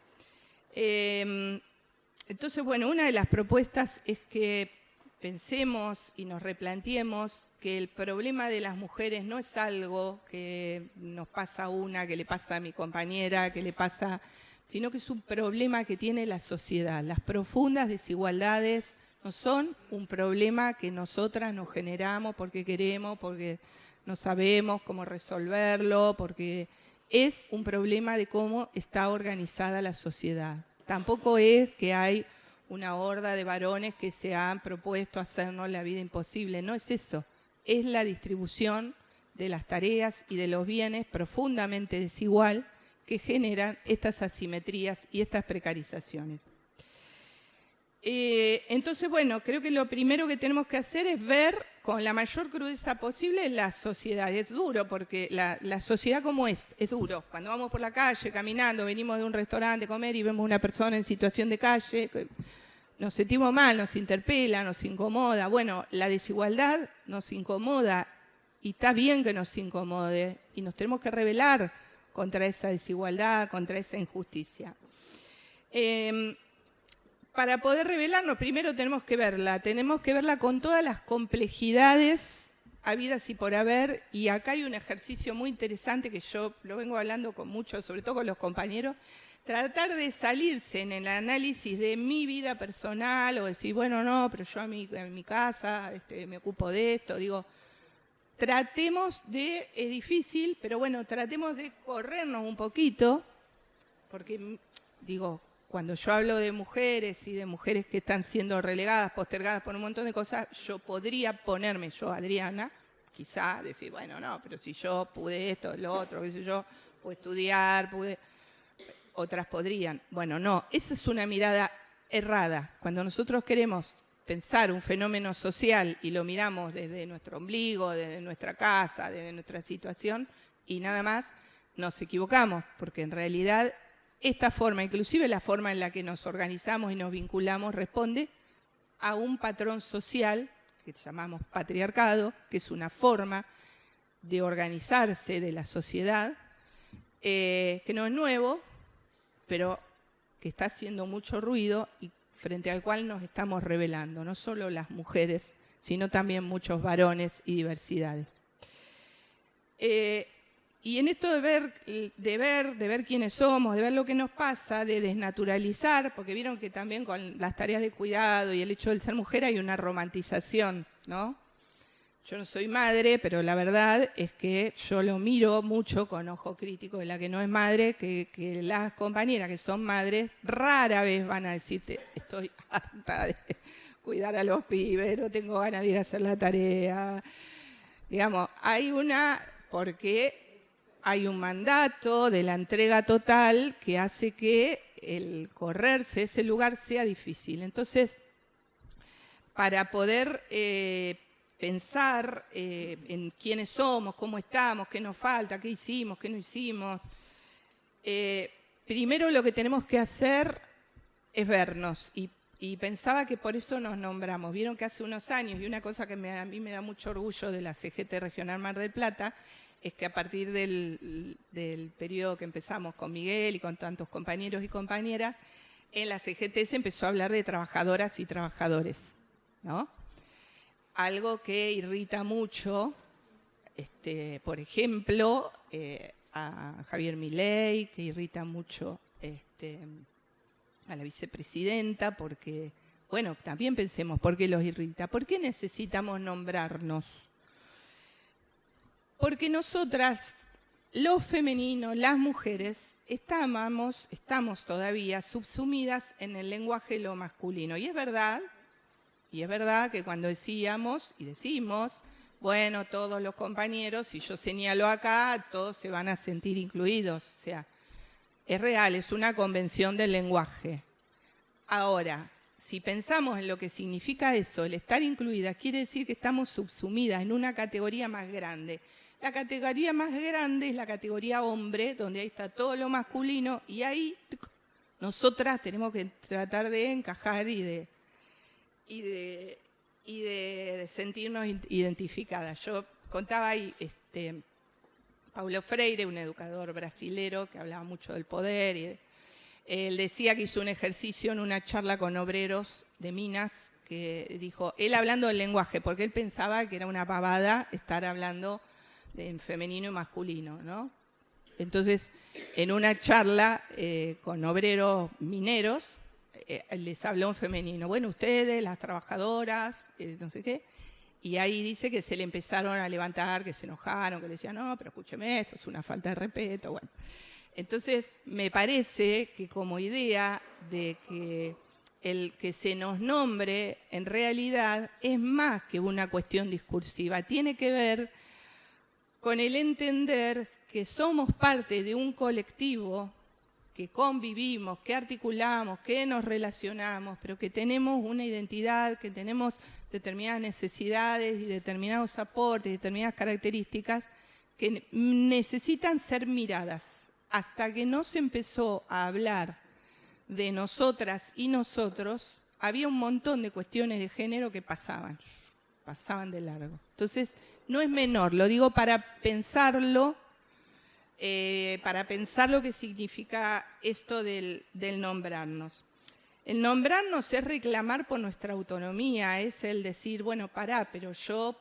Entonces, bueno, una de las propuestas es que pensemos y nos replanteemos que el problema de las mujeres no es algo que nos pasa a una, que le pasa a mi compañera, que le pasa, sino que es un problema que tiene la sociedad. Las profundas desigualdades no son un problema que nosotras nos generamos porque queremos, porque no sabemos cómo resolverlo, porque es un problema de cómo está organizada la sociedad. Tampoco es que hay una horda de varones que se han propuesto hacernos la vida imposible, no es eso. Es la distribución de las tareas y de los bienes profundamente desigual que generan estas asimetrías y estas precarizaciones. Entonces, bueno, creo que lo primero que tenemos que hacer es ver con la mayor crudeza posible la sociedad. Es duro porque la sociedad como es duro. Cuando vamos por la calle, caminando, venimos de un restaurante a comer y vemos una persona en situación de calle, nos sentimos mal, nos interpela, nos incomoda. Bueno, la desigualdad nos incomoda y está bien que nos incomode y nos tenemos que rebelar contra esa desigualdad, contra esa injusticia. Para poder revelarnos, primero tenemos que verla con todas las complejidades habidas y por haber, y acá hay un ejercicio muy interesante que yo lo vengo hablando con muchos, sobre todo con los compañeros, tratar de salirse en el análisis de mi vida personal, o decir, bueno, no, pero yo en mi casa me ocupo de esto, digo, tratemos de, es difícil, pero bueno, tratemos de corrernos un poquito, porque digo, cuando yo hablo de mujeres y de mujeres que están siendo relegadas, postergadas por un montón de cosas, yo podría ponerme, yo, Adriana, quizá decir, bueno, no, pero si yo pude esto, lo otro, qué sé yo, pude estudiar, otras podrían. Bueno, no, esa es una mirada errada. Cuando nosotros queremos pensar un fenómeno social y lo miramos desde nuestro ombligo, desde nuestra casa, desde nuestra situación y nada más, nos equivocamos, porque en realidad esta forma, inclusive la forma en la que nos organizamos y nos vinculamos, responde a un patrón social que llamamos patriarcado, que es una forma de organizarse de la sociedad, que no es nuevo, pero que está haciendo mucho ruido y frente al cual nos estamos rebelando, no solo las mujeres, sino también muchos varones y diversidades. Y en esto de ver quiénes somos, de ver lo que nos pasa, de desnaturalizar, porque vieron que también con las tareas de cuidado y el hecho de ser mujer hay una romantización, ¿no? Yo no soy madre, pero la verdad es que yo lo miro mucho con ojo crítico de la que no es madre, que las compañeras que son madres rara vez van a decirte, estoy harta de cuidar a los pibes, no tengo ganas de ir a hacer la tarea. Digamos, porque hay un mandato de la entrega total que hace que el correrse ese lugar sea difícil. Entonces, para poder pensar en quiénes somos, cómo estamos, qué nos falta, qué hicimos, qué no hicimos, primero lo que tenemos que hacer es vernos y pensaba que por eso nos nombramos. Vieron que hace unos años, y una cosa que a mí me da mucho orgullo de la CGT Regional Mar del Plata, es que a partir del periodo que empezamos con Miguel y con tantos compañeros y compañeras, en la CGT se empezó a hablar de trabajadoras y trabajadores, ¿no? Algo que irrita mucho, por ejemplo, a Javier Milei, que irrita mucho a la vicepresidenta, porque, bueno, también pensemos, ¿por qué los irrita? ¿Por qué necesitamos nombrarnos? Porque nosotras, los femeninos, las mujeres, estamos todavía subsumidas en el lenguaje de lo masculino. Y es verdad que cuando decíamos y decimos, bueno, todos los compañeros, si yo señalo acá, todos se van a sentir incluidos. O sea, es real, es una convención del lenguaje. Ahora, si pensamos en lo que significa eso, el estar incluidas, quiere decir que estamos subsumidas en una categoría más grande. La categoría más grande es la categoría hombre, donde ahí está todo lo masculino, y ahí nosotras tenemos que tratar de encajar y de sentirnos identificadas. Yo contaba ahí, Paulo Freire, un educador brasilero que hablaba mucho del poder, y él decía que hizo un ejercicio en una charla con obreros de minas, que dijo, él hablando del lenguaje, porque él pensaba que era una pavada estar hablando en femenino y masculino, ¿no? Entonces, en una charla con obreros mineros, les habló en femenino. Bueno, ustedes, las trabajadoras, no sé qué. Y ahí dice que se le empezaron a levantar, que se enojaron, que le decían, no, pero escúcheme, esto es una falta de respeto. Bueno, entonces me parece que como idea de que el que se nos nombre en realidad es más que una cuestión discursiva. Tiene que ver con el entender que somos parte de un colectivo que convivimos, que articulamos, que nos relacionamos, pero que tenemos una identidad, que tenemos determinadas necesidades y determinados aportes, determinadas características que necesitan ser miradas. Hasta que no se empezó a hablar de nosotras y nosotros, había un montón de cuestiones de género que pasaban de largo. Entonces, no es menor, lo digo para pensarlo que significa esto del nombrarnos. El nombrarnos es reclamar por nuestra autonomía, es el decir, bueno, pero yo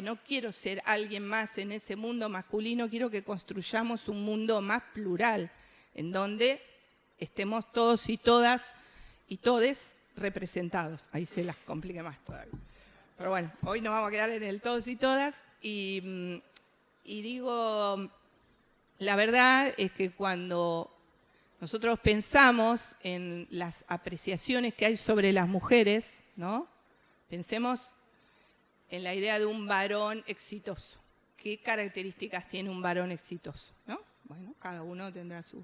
no quiero ser alguien más en ese mundo masculino, quiero que construyamos un mundo más plural, en donde estemos todos y todas y todes representados. Ahí se las complique más todavía. Pero bueno, hoy nos vamos a quedar en el todos y todas y digo, la verdad es que cuando nosotros pensamos en las apreciaciones que hay sobre las mujeres, ¿no? Pensemos en la idea de un varón exitoso. ¿Qué características tiene un varón exitoso? ¿No? Bueno, cada uno tendrá su...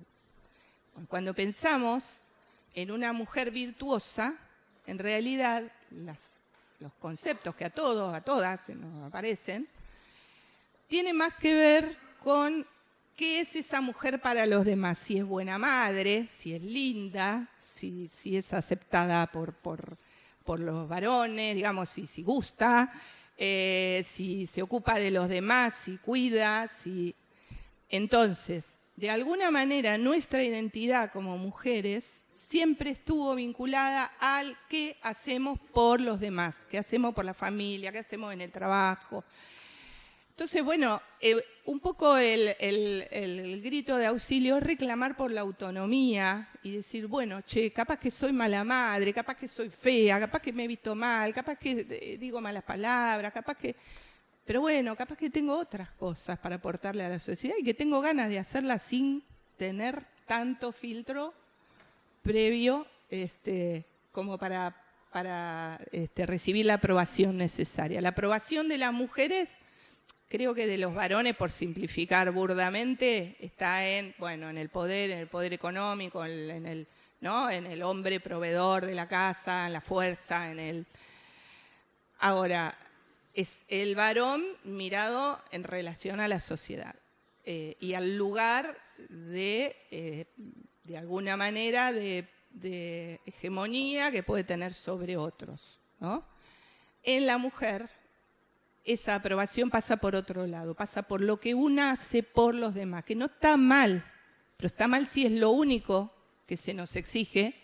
Cuando pensamos en una mujer virtuosa, en realidad los conceptos que a todos, a todas se nos aparecen, tienen más que ver con qué es esa mujer para los demás, si es buena madre, si es linda, si es aceptada por los varones, digamos, si gusta, si se ocupa de los demás, si cuida, si... Entonces, de alguna manera, nuestra identidad como mujeres siempre estuvo vinculada al qué hacemos por los demás, qué hacemos por la familia, qué hacemos en el trabajo. Entonces, bueno, un poco el grito de auxilio es reclamar por la autonomía y decir, bueno, che, capaz que soy mala madre, capaz que soy fea, capaz que me he visto mal, capaz que digo malas palabras, capaz que... Pero bueno, capaz que tengo otras cosas para aportarle a la sociedad y que tengo ganas de hacerlas sin tener tanto filtro previo como para recibir la aprobación necesaria. La aprobación de las mujeres... Creo que de los varones, por simplificar burdamente, está en el poder económico, en el hombre proveedor de la casa, en la fuerza, Ahora, es el varón mirado en relación a la sociedad y al lugar de alguna manera, de hegemonía que puede tener sobre otros, ¿no? En la mujer, esa aprobación pasa por otro lado, pasa por lo que una hace por los demás, que no está mal, pero está mal si es lo único que se nos exige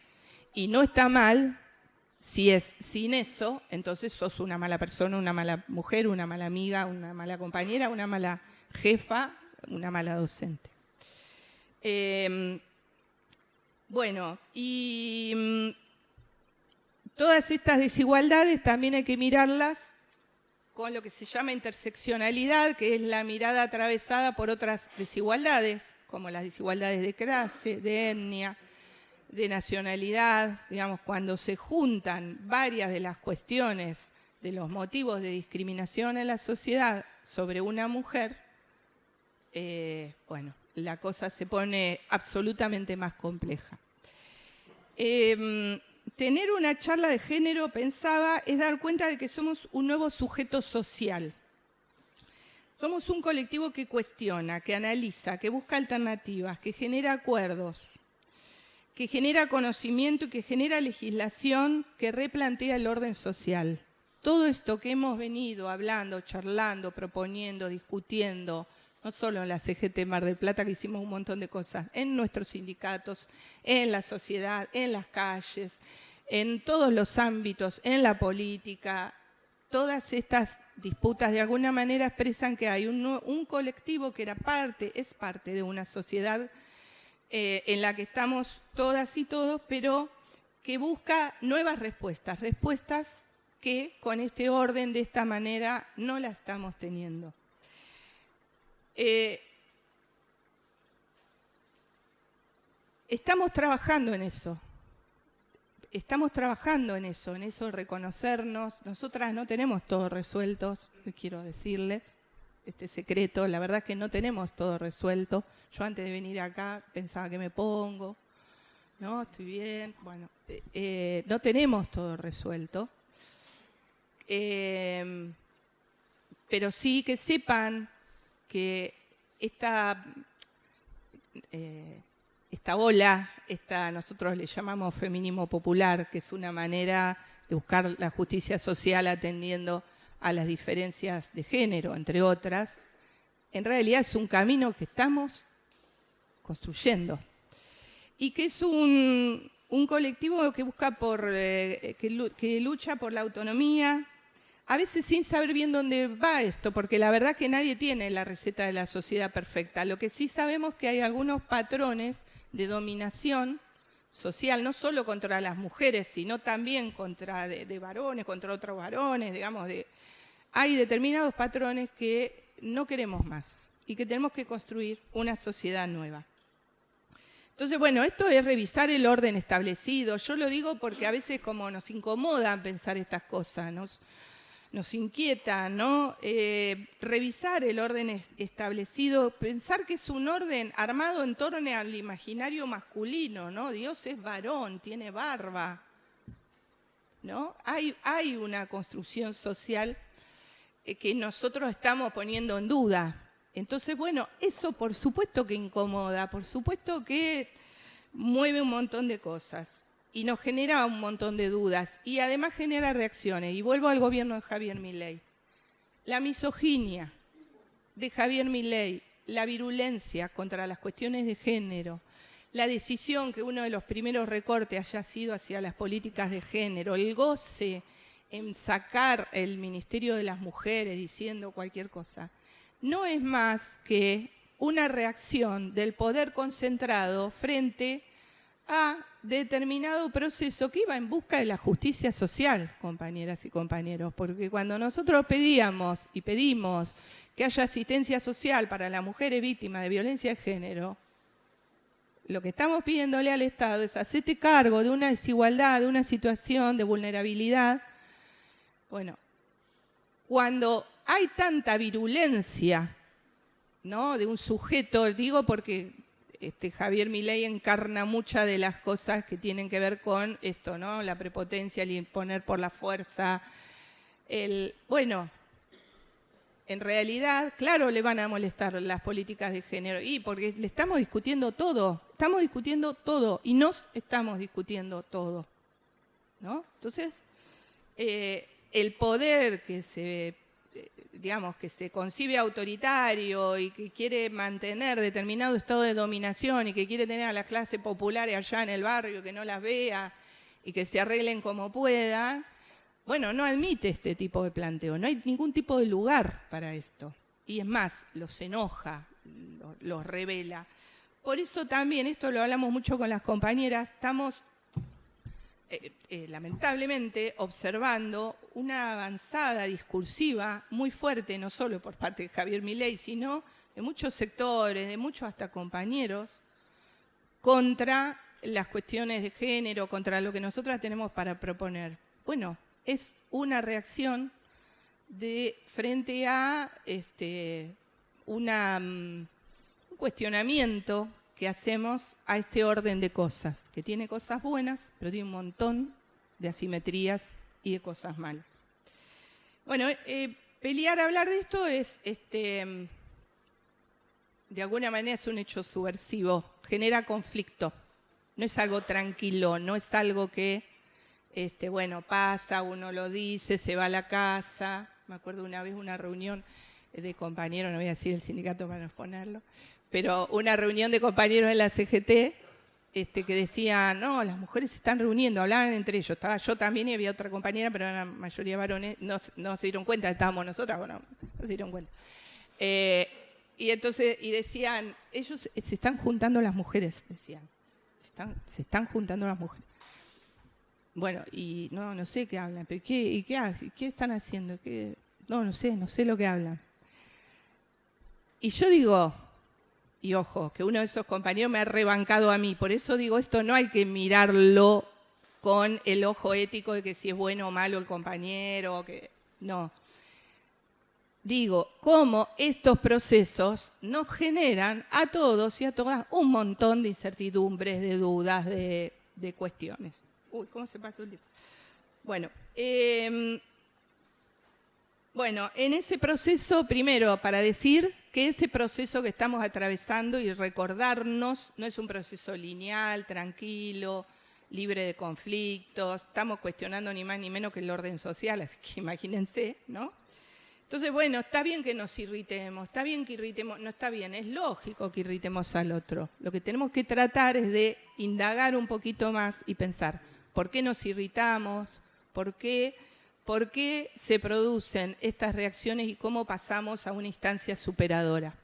y no está mal si es sin eso, entonces sos una mala persona, una mala mujer, una mala amiga, una mala compañera, una mala jefa, una mala docente. Todas estas desigualdades también hay que mirarlas con lo que se llama interseccionalidad, que es la mirada atravesada por otras desigualdades, como las desigualdades de clase, de etnia, de nacionalidad. Digamos, cuando se juntan varias de las cuestiones de los motivos de discriminación en la sociedad sobre una mujer, la cosa se pone absolutamente más compleja. Tener una charla de género, pensaba, es dar cuenta de que somos un nuevo sujeto social. Somos un colectivo que cuestiona, que analiza, que busca alternativas, que genera acuerdos, que genera conocimiento y que genera legislación que replantea el orden social. Todo esto que hemos venido hablando, charlando, proponiendo, discutiendo, no solo en la CGT Mar del Plata, que hicimos un montón de cosas, en nuestros sindicatos, en la sociedad, en las calles, en todos los ámbitos, en la política. Todas estas disputas de alguna manera expresan que hay un colectivo que es parte de una sociedad en la que estamos todas y todos, pero que busca nuevas respuestas, respuestas que con este orden, de esta manera, no la estamos teniendo. Estamos trabajando en eso. En eso de reconocernos. Nosotras no tenemos todo resuelto, quiero decirles, este secreto. La verdad es que no tenemos todo resuelto. Yo antes de venir acá pensaba que me pongo, ¿no? Estoy bien. Bueno, no tenemos todo resuelto. Pero sí que sepan que esta ola, nosotros le llamamos feminismo popular, que es una manera de buscar la justicia social atendiendo a las diferencias de género, entre otras, en realidad es un camino que estamos construyendo y que es un colectivo que busca que lucha por la autonomía, a veces sin saber bien dónde va esto, porque la verdad que nadie tiene la receta de la sociedad perfecta. Lo que sí sabemos es que hay algunos patrones de dominación social, no solo contra las mujeres, sino también contra de varones, contra otros varones, digamos. Hay determinados patrones que no queremos más y que tenemos que construir una sociedad nueva. Entonces, bueno, esto es revisar el orden establecido. Yo lo digo porque a veces como nos incomoda pensar estas cosas, nos inquieta, ¿no? Revisar el orden establecido, pensar que es un orden armado en torno al imaginario masculino, ¿no? Dios es varón, tiene barba. ¿no? Hay una construcción social que nosotros estamos poniendo en duda. Entonces, bueno, eso por supuesto que incomoda, por supuesto que mueve un montón de cosas y nos genera un montón de dudas y además genera reacciones. Y vuelvo al gobierno de Javier Milei. La misoginia de Javier Milei, la virulencia contra las cuestiones de género, la decisión que uno de los primeros recortes haya sido hacia las políticas de género, el goce en sacar el Ministerio de las Mujeres diciendo cualquier cosa, no es más que una reacción del poder concentrado frente a determinado proceso que iba en busca de la justicia social, compañeras y compañeros, porque cuando nosotros pedimos que haya asistencia social para las mujeres víctimas de violencia de género, lo que estamos pidiéndole al Estado es hacerte cargo de una desigualdad, de una situación de vulnerabilidad. Bueno, cuando hay tanta virulencia, ¿no?, de un sujeto, digo porque Javier Milei encarna muchas de las cosas que tienen que ver con esto, ¿no?, la prepotencia, el imponer por la fuerza. Bueno, en realidad, claro, le van a molestar las políticas de género, y porque le estamos discutiendo todo y nos estamos discutiendo todo, ¿no? Entonces, el poder que se concibe autoritario y que quiere mantener determinado estado de dominación y que quiere tener a las clases populares allá en el barrio, que no las vea y que se arreglen como puedan, bueno, no admite este tipo de planteo, no hay ningún tipo de lugar para esto. Y es más, los enoja, los revela. Por eso también, esto lo hablamos mucho con las compañeras, estamos lamentablemente observando una avanzada discursiva muy fuerte, no solo por parte de Javier Milei, sino de muchos sectores, de muchos hasta compañeros, contra las cuestiones de género, contra lo que nosotras tenemos para proponer. Bueno, es una reacción frente a un cuestionamiento que hacemos a este orden de cosas, que tiene cosas buenas, pero tiene un montón de asimetrías y de cosas malas. Bueno, hablar de esto es, de alguna manera es un hecho subversivo, genera conflicto, no es algo tranquilo, no es algo que pasa, uno lo dice, se va a la casa. Me acuerdo una vez una reunión de compañeros, no voy a decir el sindicato para no exponerlo, pero una reunión de compañeros de la CGT que decían, no, las mujeres se están reuniendo, hablaban entre ellos. Estaba yo también y había otra compañera, pero eran la mayoría varones, no se dieron cuenta, estábamos nosotras, bueno, no se dieron cuenta. Y decían, ellos se están juntando las mujeres, decían, se están juntando las mujeres. Bueno, y no sé qué hablan, pero ¿qué están haciendo? No sé lo que hablan. Y yo digo, y ojo, que uno de esos compañeros me ha rebancado a mí, por eso digo, esto no hay que mirarlo con el ojo ético de que si es bueno o malo el compañero, no. Digo, cómo estos procesos nos generan a todos y a todas un montón de incertidumbres, de dudas, de cuestiones. Uy, ¿cómo se pasa el tiempo? Bueno, en ese proceso, primero, para decir que ese proceso que estamos atravesando y recordarnos no es un proceso lineal, tranquilo, libre de conflictos, estamos cuestionando ni más ni menos que el orden social, así que imagínense, ¿no? Entonces, bueno, está bien que nos irritemos, está bien que irritemos, no está bien, es lógico que irritemos al otro. Lo que tenemos que tratar es de indagar un poquito más y pensar, ¿por qué nos irritamos? ¿Por qué se producen estas reacciones y cómo pasamos a una instancia superadora?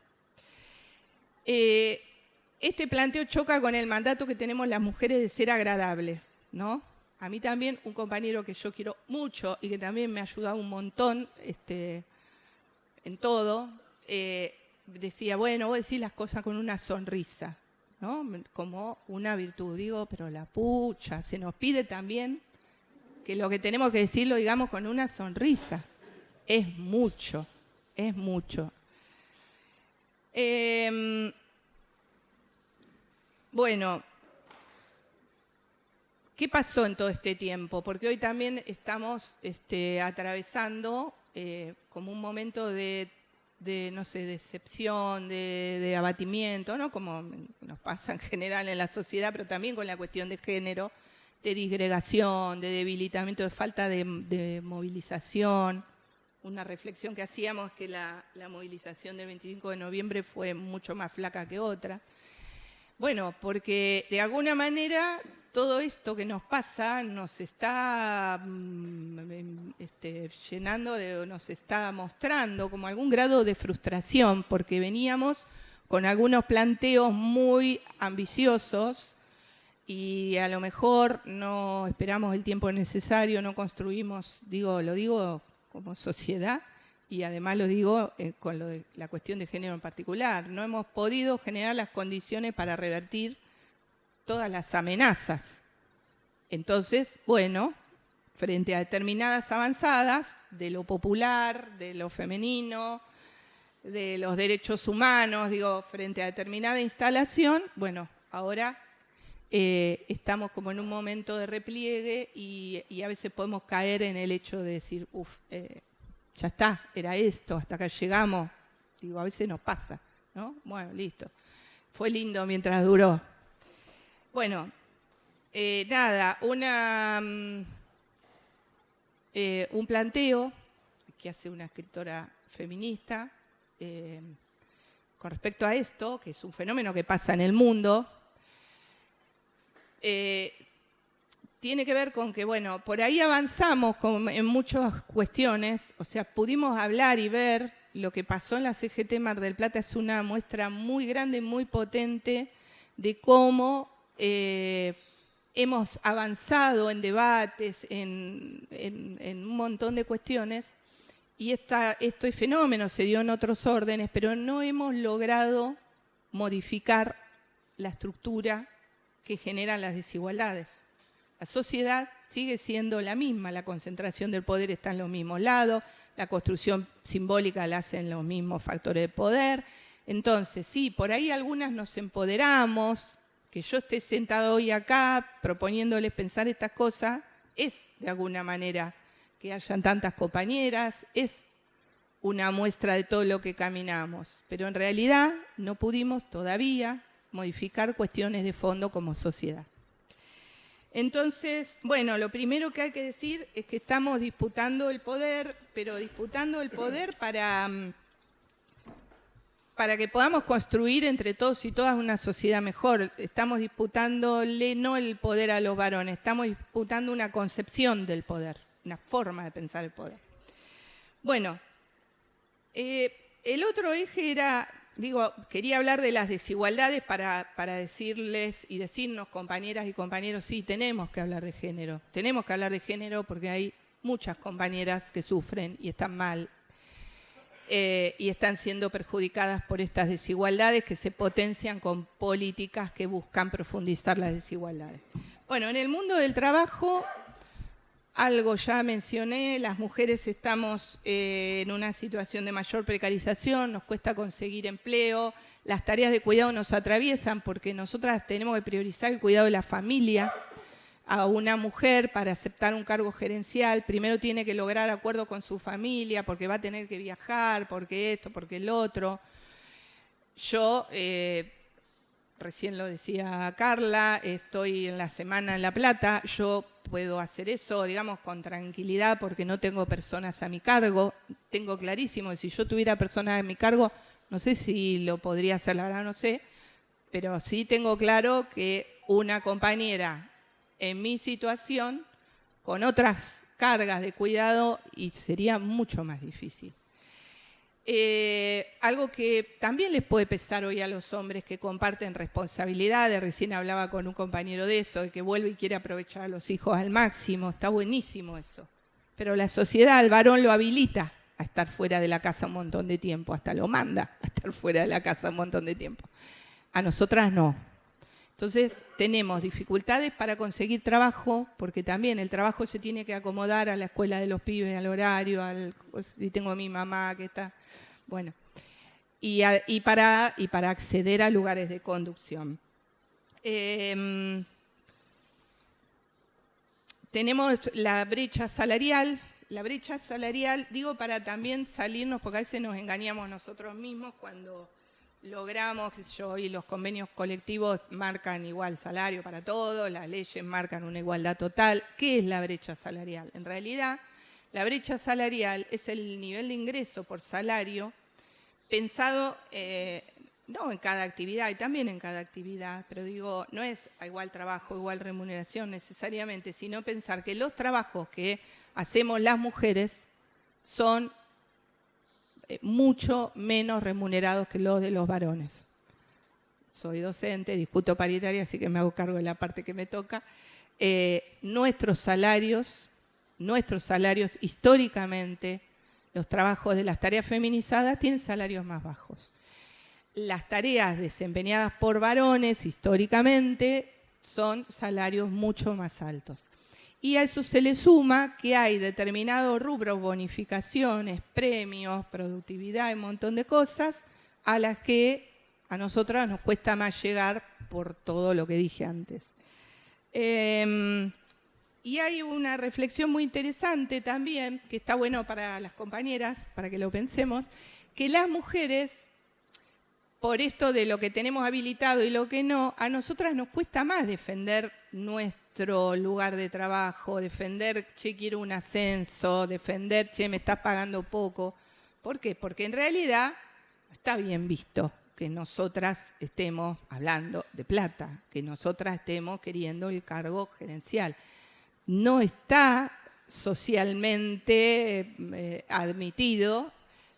Este planteo choca con el mandato que tenemos las mujeres de ser agradables, ¿no? A mí también, un compañero que yo quiero mucho y que también me ha ayudado un montón en todo, decía, bueno, vos decís las cosas con una sonrisa, ¿no? Como una virtud. Digo, pero la pucha, se nos pide también que lo que tenemos que decir lo digamos con una sonrisa. Es mucho, es mucho. ¿qué pasó en todo este tiempo? Porque hoy también estamos atravesando como un momento de no sé, decepción, de abatimiento, ¿no? Como nos pasa en general en la sociedad, pero también con la cuestión de género, de disgregación, de debilitamiento, de falta de movilización. Una reflexión que hacíamos que la movilización del 25 de noviembre fue mucho más flaca que otra. Bueno, porque de alguna manera todo esto que nos pasa nos está llenando, nos está mostrando como algún grado de frustración, porque veníamos con algunos planteos muy ambiciosos y a lo mejor no esperamos el tiempo necesario, no construimos, lo digo como sociedad, y además lo digo con la cuestión de género en particular, no hemos podido generar las condiciones para revertir todas las amenazas. Entonces, bueno, frente a determinadas avanzadas de lo popular, de lo femenino, de los derechos humanos, frente a determinada instalación, bueno, ahora estamos como en un momento de repliegue y a veces podemos caer en el hecho de decir, ya está, era esto, hasta acá llegamos. A veces nos pasa, ¿no? Bueno, listo. Fue lindo mientras duró. Bueno, nada, un planteo que hace una escritora feminista con respecto a esto, que es un fenómeno que pasa en el mundo, tiene que ver con que, bueno, por ahí avanzamos en muchas cuestiones, o sea, pudimos hablar y ver lo que pasó en la CGT Mar del Plata, es una muestra muy grande, muy potente de cómo hemos avanzado en debates, en un montón de cuestiones, y este fenómeno se dio en otros órdenes, pero no hemos logrado modificar la estructura que generan las desigualdades. La sociedad sigue siendo la misma, la concentración del poder está en los mismos lados, la construcción simbólica la hacen los mismos factores de poder. Entonces, sí, por ahí algunas nos empoderamos, que yo esté sentado hoy acá proponiéndoles pensar estas cosas, es de alguna manera que hayan tantas compañeras, es una muestra de todo lo que caminamos, pero en realidad no pudimos todavía modificar cuestiones de fondo como sociedad. Entonces, bueno, lo primero que hay que decir es que estamos disputando el poder, pero disputando el poder para que podamos construir entre todos y todas una sociedad mejor. Estamos disputándole no el poder a los varones, estamos disputando una concepción del poder, una forma de pensar el poder. Bueno, el otro eje era, quería hablar de las desigualdades para decirles y decirnos, compañeras y compañeros, sí, tenemos que hablar de género. Tenemos que hablar de género porque hay muchas compañeras que sufren y están mal y están siendo perjudicadas por estas desigualdades que se potencian con políticas que buscan profundizar las desigualdades. Bueno, en el mundo del trabajo, algo ya mencioné, las mujeres estamos en una situación de mayor precarización, nos cuesta conseguir empleo, las tareas de cuidado nos atraviesan porque nosotras tenemos que priorizar el cuidado de la familia. A una mujer para aceptar un cargo gerencial, primero tiene que lograr acuerdo con su familia porque va a tener que viajar, porque esto, porque el otro. Yo, recién lo decía Carla, estoy en la semana en La Plata, yo puedo hacer eso, con tranquilidad porque no tengo personas a mi cargo. Tengo clarísimo que si yo tuviera personas a mi cargo, no sé si lo podría hacer, la verdad no sé, pero sí tengo claro que una compañera en mi situación, con otras cargas de cuidado, y sería mucho más difícil. Algo que también les puede pesar hoy a los hombres que comparten responsabilidades, recién hablaba con un compañero de eso, de que vuelve y quiere aprovechar a los hijos al máximo, está buenísimo eso. Pero la sociedad al varón lo habilita a estar fuera de la casa un montón de tiempo, hasta lo manda a estar fuera de la casa un montón de tiempo. A nosotras no. Entonces tenemos dificultades para conseguir trabajo, porque también el trabajo se tiene que acomodar a la escuela de los pibes, al horario, si tengo a mi mamá que está, bueno, y para acceder a lugares de conducción. tenemos la brecha salarial. La brecha salarial, digo, para también salirnos, porque a veces nos engañamos nosotros mismos cuando logramos, qué sé yo, y los convenios colectivos marcan igual salario para todos, las leyes marcan una igualdad total. ¿Qué es la brecha salarial? En realidad, la brecha salarial es el nivel de ingreso por salario pensado no en cada actividad y también en cada actividad, pero digo, no es a igual trabajo, igual remuneración necesariamente, sino pensar que los trabajos que hacemos las mujeres son mucho menos remunerados que los de los varones. Soy docente, discuto paritaria, así que me hago cargo de la parte que me toca. Nuestros salarios históricamente, los trabajos de las tareas feminizadas tienen salarios más bajos. Las tareas desempeñadas por varones históricamente son salarios mucho más altos. Y a eso se le suma que hay determinados rubros, bonificaciones, premios, productividad, un montón de cosas a las que a nosotras nos cuesta más llegar por todo lo que dije antes. Y hay una reflexión muy interesante también, que está bueno para las compañeras, para que lo pensemos, que las mujeres, por esto de lo que tenemos habilitado y lo que no, a nosotras nos cuesta más defender nuestro lugar de trabajo, defender, che, quiero un ascenso, defender, che, me estás pagando poco. ¿Por qué? Porque en realidad está bien visto que nosotras estemos hablando de plata, que nosotras estemos queriendo el cargo gerencial. No está socialmente admitido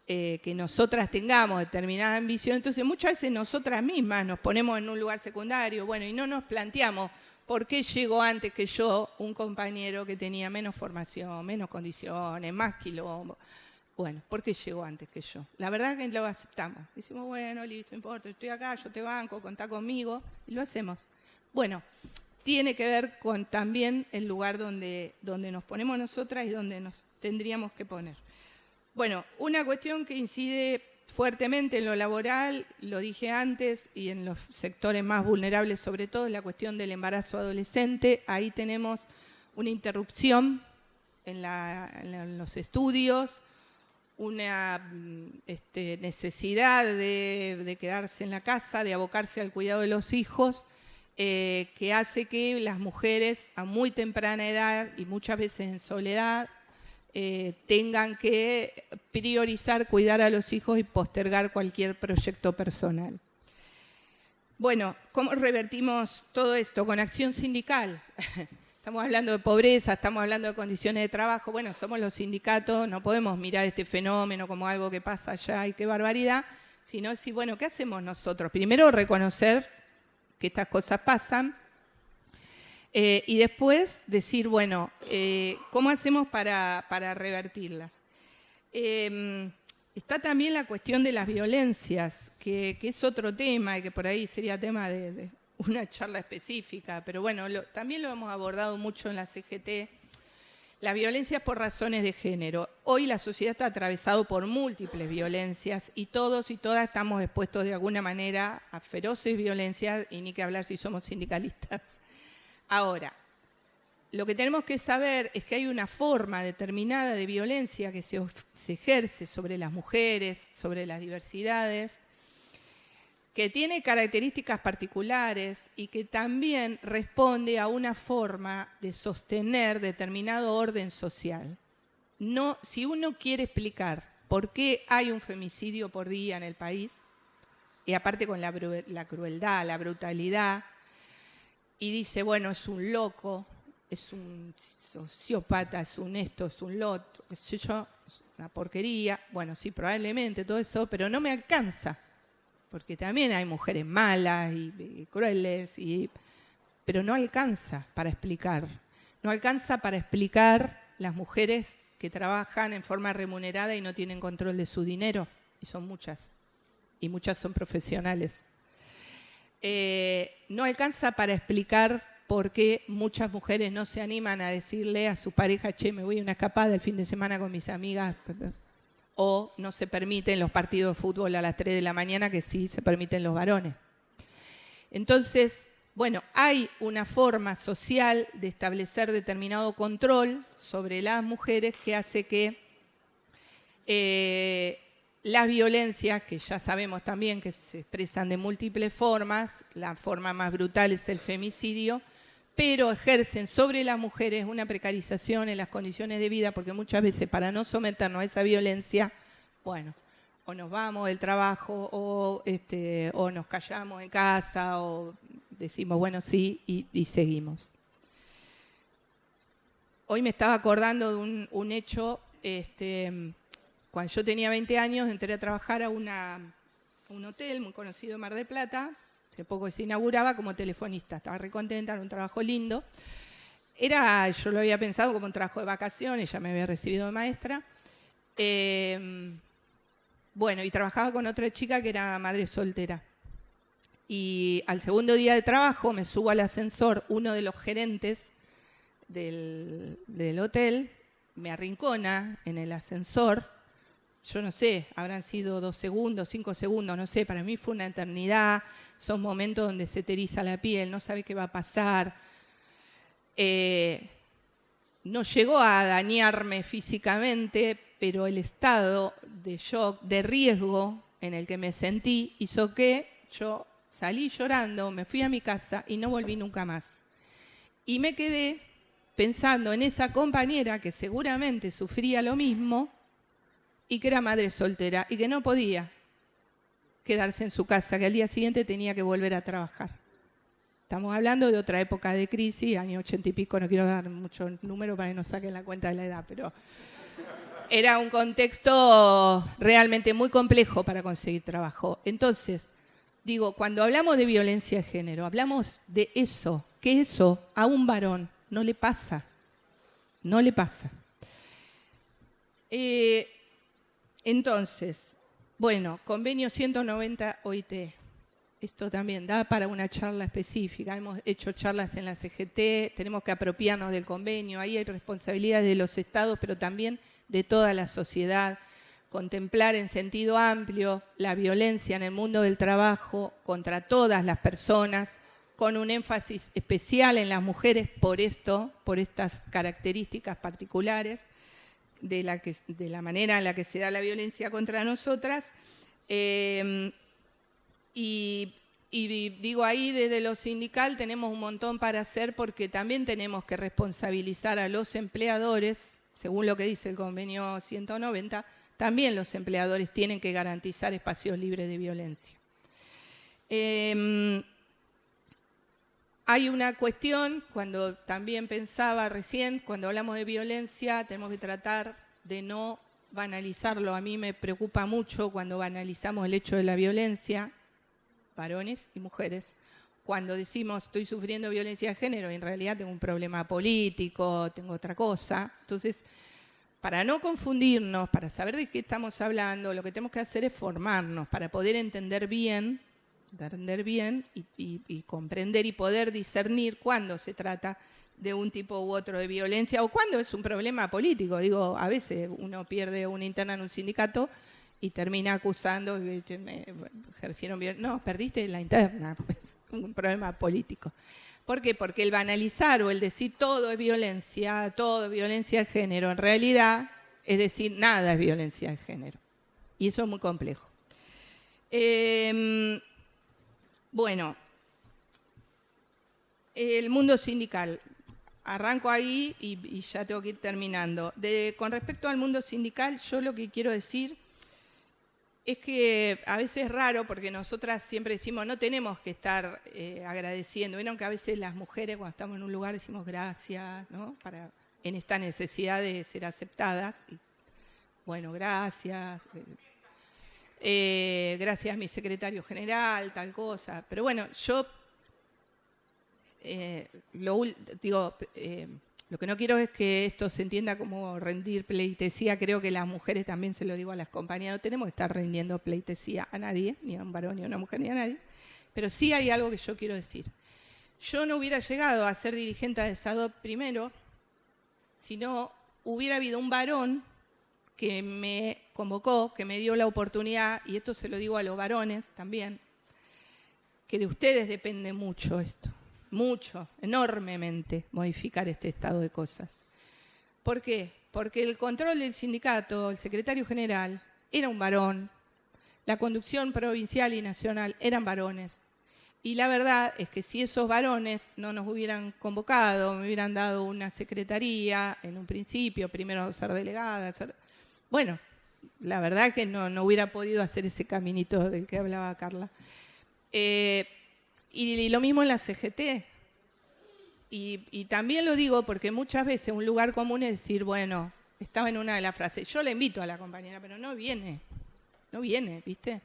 que nosotras tengamos determinada ambición, entonces muchas veces nosotras mismas nos ponemos en un lugar secundario, bueno, y no nos planteamos por qué llegó antes que yo un compañero que tenía menos formación, menos condiciones, más quilombo. Bueno, ¿por qué llegó antes que yo? La verdad es que lo aceptamos. Decimos, bueno, listo, no importa, estoy acá, yo te banco, contá conmigo, y lo hacemos. Bueno, tiene que ver con también el lugar donde nos ponemos nosotras y donde nos tendríamos que poner. Bueno, una cuestión que incide fuertemente en lo laboral, lo dije antes, y en los sectores más vulnerables sobre todo, es la cuestión del embarazo adolescente. Ahí tenemos una interrupción en los estudios, una necesidad de quedarse en la casa, de abocarse al cuidado de los hijos, que hace que las mujeres a muy temprana edad y muchas veces en soledad tengan que priorizar cuidar a los hijos y postergar cualquier proyecto personal. Bueno, ¿cómo revertimos todo esto? Con acción sindical. Estamos hablando de pobreza, estamos hablando de condiciones de trabajo. Bueno, somos los sindicatos, no podemos mirar este fenómeno como algo que pasa allá y qué barbaridad, sino decir, bueno, ¿qué hacemos nosotros? Primero, reconocer que estas cosas pasan, y después decir, bueno, ¿cómo hacemos para revertirlas? Está también la cuestión de las violencias, que es otro tema y que por ahí sería tema de una charla específica, pero bueno, también lo hemos abordado mucho en la CGT, las violencias por razones de género. Hoy la sociedad está atravesada por múltiples violencias y todos y todas estamos expuestos de alguna manera a feroces violencias y ni que hablar si somos sindicalistas. Ahora, lo que tenemos que saber es que hay una forma determinada de violencia que se ejerce sobre las mujeres, sobre las diversidades, que tiene características particulares y que también responde a una forma de sostener determinado orden social. No, si uno quiere explicar por qué hay un femicidio por día en el país, y aparte con la crueldad, la brutalidad, y dice, bueno, es un loco, es un sociópata, es un esto, es un loto, qué sé yo, es una porquería. Bueno, sí, probablemente todo eso, pero no me alcanza, porque también hay mujeres malas y crueles, pero no alcanza para explicar. No alcanza para explicar las mujeres que trabajan en forma remunerada y no tienen control de su dinero, y son muchas, y muchas son profesionales. No alcanza para explicar por qué muchas mujeres no se animan a decirle a su pareja, che, me voy a una escapada el fin de semana con mis amigas, o no se permiten los partidos de fútbol a las 3 de la mañana, que sí se permiten los varones. Entonces, Bueno, hay una forma social de establecer determinado control sobre las mujeres que hace que las violencias, que ya sabemos también que se expresan de múltiples formas, la forma más brutal es el femicidio, pero ejercen sobre las mujeres una precarización en las condiciones de vida, porque muchas veces para no someternos a esa violencia, bueno, o nos vamos del trabajo, o nos callamos en casa, o decimos, bueno, sí, y seguimos. Hoy me estaba acordando de un hecho, cuando yo tenía 20 años, entré a trabajar a un hotel muy conocido en Mar del Plata, hace poco se inauguraba como telefonista, estaba recontenta, era un trabajo lindo. Yo lo había pensado como un trabajo de vacaciones, ya me había recibido de maestra. Bueno, y trabajaba con otra chica que era madre soltera. Y al segundo día de trabajo me subo al ascensor, uno de los gerentes del hotel me arrincona en el ascensor. Yo no sé, habrán sido 2 segundos, 5 segundos, no sé, para mí fue una eternidad. Son momentos donde se te eriza la piel, no sabes qué va a pasar. No llegó a dañarme físicamente, pero el estado de shock, de riesgo en el que me sentí, hizo que yo salí llorando, me fui a mi casa y no volví nunca más. Y me quedé pensando en esa compañera que seguramente sufría lo mismo y que era madre soltera y que no podía quedarse en su casa, que al día siguiente tenía que volver a trabajar. Estamos hablando de otra época de crisis, año 80 y pico, no quiero dar mucho número para que no saquen la cuenta de la edad, pero era un contexto realmente muy complejo para conseguir trabajo. Entonces, digo, cuando hablamos de violencia de género, hablamos de eso, que eso a un varón no le pasa, no le pasa. Entonces, bueno, convenio 190 OIT. Esto también da para una charla específica. Hemos hecho charlas en la CGT, tenemos que apropiarnos del convenio. Ahí hay responsabilidades de los estados, pero también de toda la sociedad. Contemplar en sentido amplio la violencia en el mundo del trabajo contra todas las personas, con un énfasis especial en las mujeres por estas características particulares de la manera en la que se da la violencia contra nosotras. Y digo, ahí desde lo sindical tenemos un montón para hacer, porque también tenemos que responsabilizar a los empleadores, según lo que dice el convenio 190, también los empleadores tienen que garantizar espacios libres de violencia. Hay una cuestión, cuando también pensaba recién, cuando hablamos de violencia, tenemos que tratar de no banalizarlo. A mí me preocupa mucho cuando banalizamos el hecho de la violencia, varones y mujeres, cuando decimos estoy sufriendo violencia de género y en realidad tengo un problema político, tengo otra cosa. Entonces, para no confundirnos, para saber de qué estamos hablando, lo que tenemos que hacer es formarnos para poder entender bien y comprender y poder discernir cuándo se trata de un tipo u otro de violencia o cuándo es un problema político. Digo, a veces uno pierde una interna en un sindicato y termina acusando que me ejercieron violencia. No, perdiste la interna, es un problema político. ¿Por qué? Porque el banalizar o el decir todo es violencia de género, en realidad es decir nada es violencia de género. Y eso es muy complejo. Bueno, el mundo sindical. Arranco ahí y ya tengo que ir terminando. Con respecto al mundo sindical, yo lo que quiero decir es que a veces es raro porque nosotras siempre decimos no tenemos que estar agradeciendo. Vieron que a veces las mujeres cuando estamos en un lugar decimos gracias, ¿no? En esta necesidad de ser aceptadas. Y, bueno, gracias. Gracias a mi secretario general, tal cosa. Pero bueno, yo lo que no quiero es que esto se entienda como rendir pleitesía. Creo que las mujeres, también se lo digo a las compañeras, no tenemos que estar rindiendo pleitesía a nadie, ni a un varón, ni a una mujer, ni a nadie. Pero sí hay algo que yo quiero decir. Yo no hubiera llegado a ser dirigente de SADOP primero si no hubiera habido un varón que me convocó, que me dio la oportunidad, y esto se lo digo a los varones también, que de ustedes depende mucho esto. mucho, enormemente, modificar este estado de cosas. ¿Por qué? Porque el control del sindicato, el secretario general, era un varón, la conducción provincial y nacional eran varones. Y la verdad es que si esos varones no nos hubieran convocado, me hubieran dado una secretaría en un principio, primero ser delegada, bueno, la verdad que no hubiera podido hacer ese caminito del que hablaba Carla. Y lo mismo en la CGT. Y también lo digo porque muchas veces un lugar común es decir, bueno, estaba en una de las frases, yo la invito a la compañera, pero no viene, ¿viste?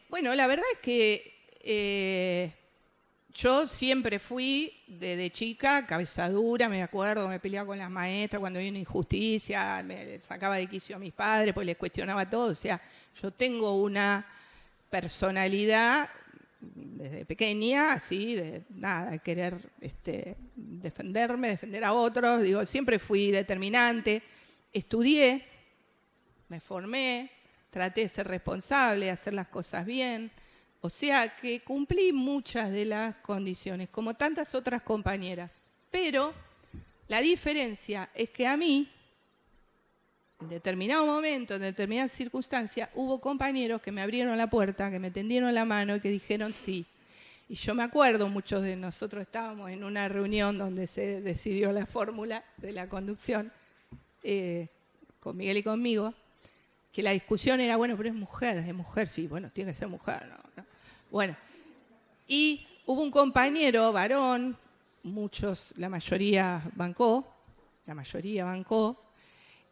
Bueno, la verdad es que yo siempre fui, desde chica, cabeza dura, me acuerdo, me peleaba con las maestras cuando había una injusticia, me sacaba de quicio a mis padres, pues les cuestionaba todo. O sea, yo tengo una personalidad desde pequeña, así, de nada, de querer defenderme, defender a otros. Digo, siempre fui determinante, estudié, me formé, traté de ser responsable, de hacer las cosas bien. O sea que cumplí muchas de las condiciones, como tantas otras compañeras. Pero la diferencia es que a mí, en determinado momento, en determinadas circunstancias, hubo compañeros que me abrieron la puerta, que me tendieron la mano y que dijeron sí. Y yo me acuerdo, muchos de nosotros estábamos en una reunión donde se decidió la fórmula de la conducción, con Miguel y conmigo, que la discusión era, bueno, pero es mujer, sí, bueno, tiene que ser mujer, no. Bueno, y hubo un compañero varón, la mayoría bancó,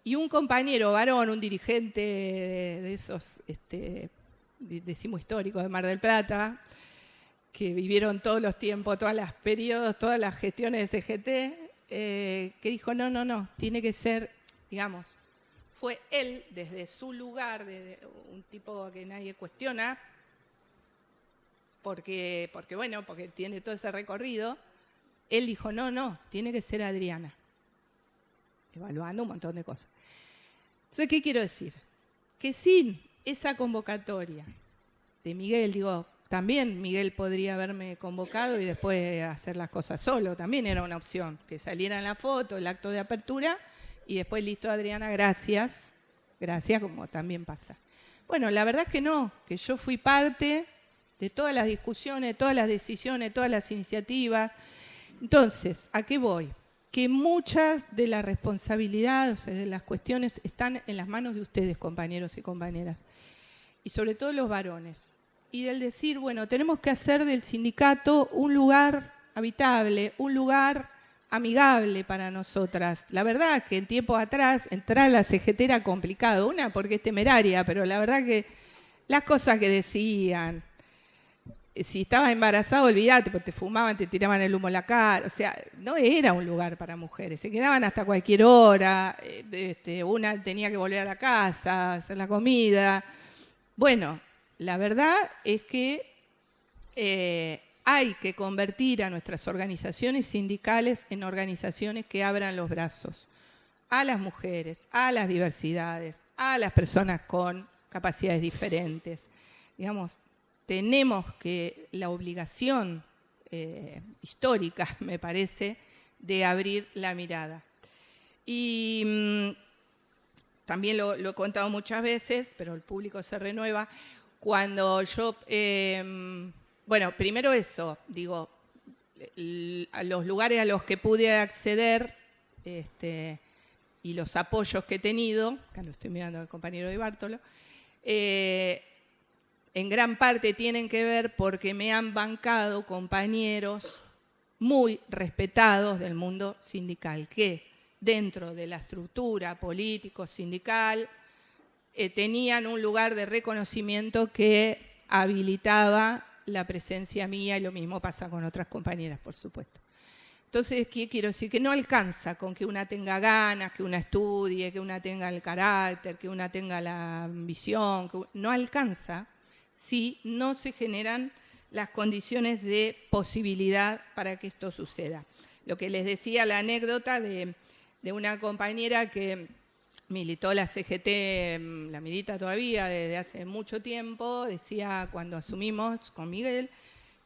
y un compañero varón, un dirigente de esos, decimos históricos de Mar del Plata, que vivieron todos los tiempos, todos los periodos, todas las gestiones de CGT, que dijo, no, tiene que ser, digamos, fue él desde su lugar, desde un tipo que nadie cuestiona, porque tiene todo ese recorrido, él dijo, no, tiene que ser Adriana, evaluando un montón de cosas. Entonces, ¿qué quiero decir? Que sin esa convocatoria de Miguel, también Miguel podría haberme convocado y después hacer las cosas solo, también era una opción, que saliera en la foto, el acto de apertura, y después, listo, Adriana, gracias, como también pasa. Bueno, la verdad es que no, que yo fui parte de todas las discusiones, todas las decisiones, todas las iniciativas. Entonces, ¿a qué voy? Que muchas de las responsabilidades, de las cuestiones, están en las manos de ustedes, compañeros y compañeras, y sobre todo los varones. Y del decir, bueno, tenemos que hacer del sindicato un lugar habitable, un lugar amigable para nosotras. La verdad que en tiempo atrás entrar a la CGT era complicado, una porque es temeraria, pero la verdad que las cosas que decían, si estabas embarazado, olvídate, porque te fumaban, te tiraban el humo en la cara, o sea, no era un lugar para mujeres, se quedaban hasta cualquier hora, una tenía que volver a la casa, hacer la comida. Bueno, la verdad es que hay que convertir a nuestras organizaciones sindicales en organizaciones que abran los brazos a las mujeres, a las diversidades, a las personas con capacidades diferentes. Digamos, tenemos la obligación histórica, me parece, de abrir la mirada. Y también lo he contado muchas veces, pero el público se renueva. Cuando yo, primero eso, a los lugares a los que pude acceder y los apoyos que he tenido, acá lo estoy mirando al compañero de Bártolo, en gran parte tienen que ver porque me han bancado compañeros muy respetados del mundo sindical, que dentro de la estructura político-sindical tenían un lugar de reconocimiento que habilitaba la presencia mía, y lo mismo pasa con otras compañeras, por supuesto. Entonces, ¿qué quiero decir? Que no alcanza con que una tenga ganas, que una estudie, que una tenga el carácter, que una tenga la ambición, no alcanza si no se generan las condiciones de posibilidad para que esto suceda. Lo que les decía, la anécdota de una compañera que militó la CGT, la milita todavía desde hace mucho tiempo, decía cuando asumimos con Miguel,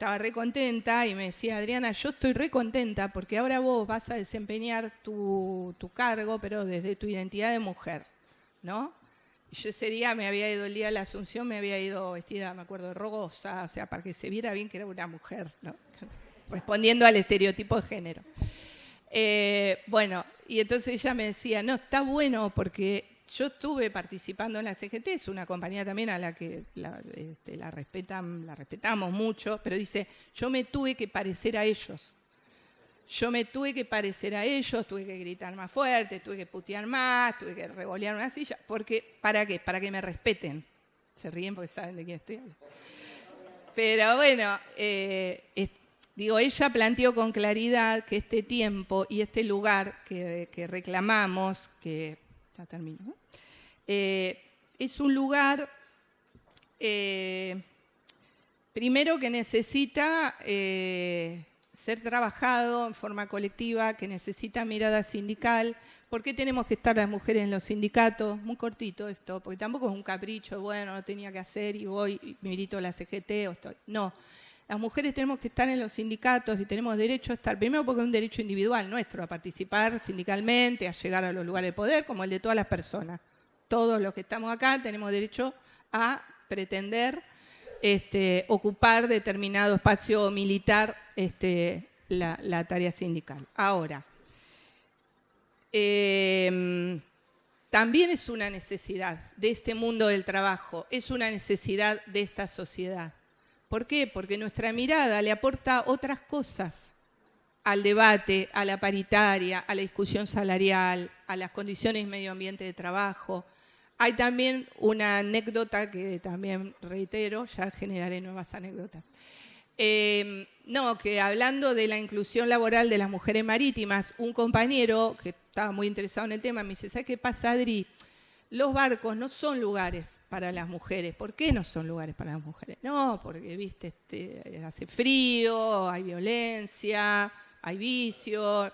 estaba re contenta y me decía, Adriana, yo estoy re contenta porque ahora vos vas a desempeñar tu cargo, pero desde tu identidad de mujer, ¿no? Y yo ese día me había ido, el día de la Asunción, me había ido vestida, me acuerdo, de rosa, o sea, para que se viera bien que era una mujer, ¿no? Respondiendo al estereotipo de género. Bueno, y entonces ella me decía, no, está bueno porque yo estuve participando en la CGT, es una compañía también a la que la respetamos mucho, pero dice, yo me tuve que parecer a ellos. Tuve que gritar más fuerte, tuve que putear más, tuve que revolear una silla. Porque, ¿para qué? Para que me respeten. Se ríen porque saben de quién estoy hablando. Pero bueno, ella planteó con claridad que este tiempo y este lugar que reclamamos, que ya termino, ¿no? Es un lugar, primero que necesita ser trabajado en forma colectiva, que necesita mirada sindical. ¿Por qué tenemos que estar las mujeres en los sindicatos? Muy cortito esto, porque tampoco es un capricho, bueno, no tenía que hacer y voy y milito la CGT o estoy. No, las mujeres tenemos que estar en los sindicatos y tenemos derecho a estar, primero porque es un derecho individual nuestro, a participar sindicalmente, a llegar a los lugares de poder, como el de todas las personas. Todos los que estamos acá tenemos derecho a pretender ocupar determinado espacio militar la tarea sindical. Ahora, también es una necesidad de este mundo del trabajo, es una necesidad de esta sociedad. ¿Por qué? Porque nuestra mirada le aporta otras cosas al debate, a la paritaria, a la discusión salarial, a las condiciones y medio ambiente de trabajo. Hay también una anécdota que también reitero, ya generaré nuevas anécdotas. Que hablando de la inclusión laboral de las mujeres marítimas, un compañero que estaba muy interesado en el tema me dice, ¿sabes qué pasa, Adri? Los barcos no son lugares para las mujeres. ¿Por qué no son lugares para las mujeres? No, porque, viste, hace frío, hay violencia, hay vicio,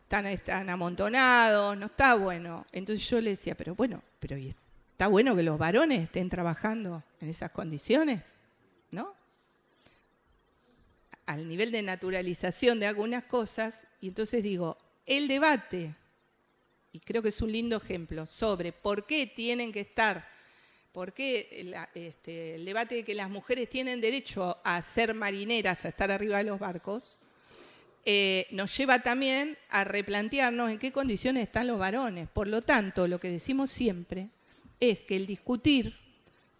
están amontonados, no está bueno. Entonces yo le decía, pero ¿está bueno que los varones estén trabajando en esas condiciones? ¿No? Al nivel de naturalización de algunas cosas, y entonces digo, el debate, y creo que es un lindo ejemplo, sobre por qué tienen que estar, por qué el debate de que las mujeres tienen derecho a ser marineras, a estar arriba de los barcos, nos lleva también a replantearnos en qué condiciones están los varones. Por lo tanto, lo que decimos siempre es que el discutir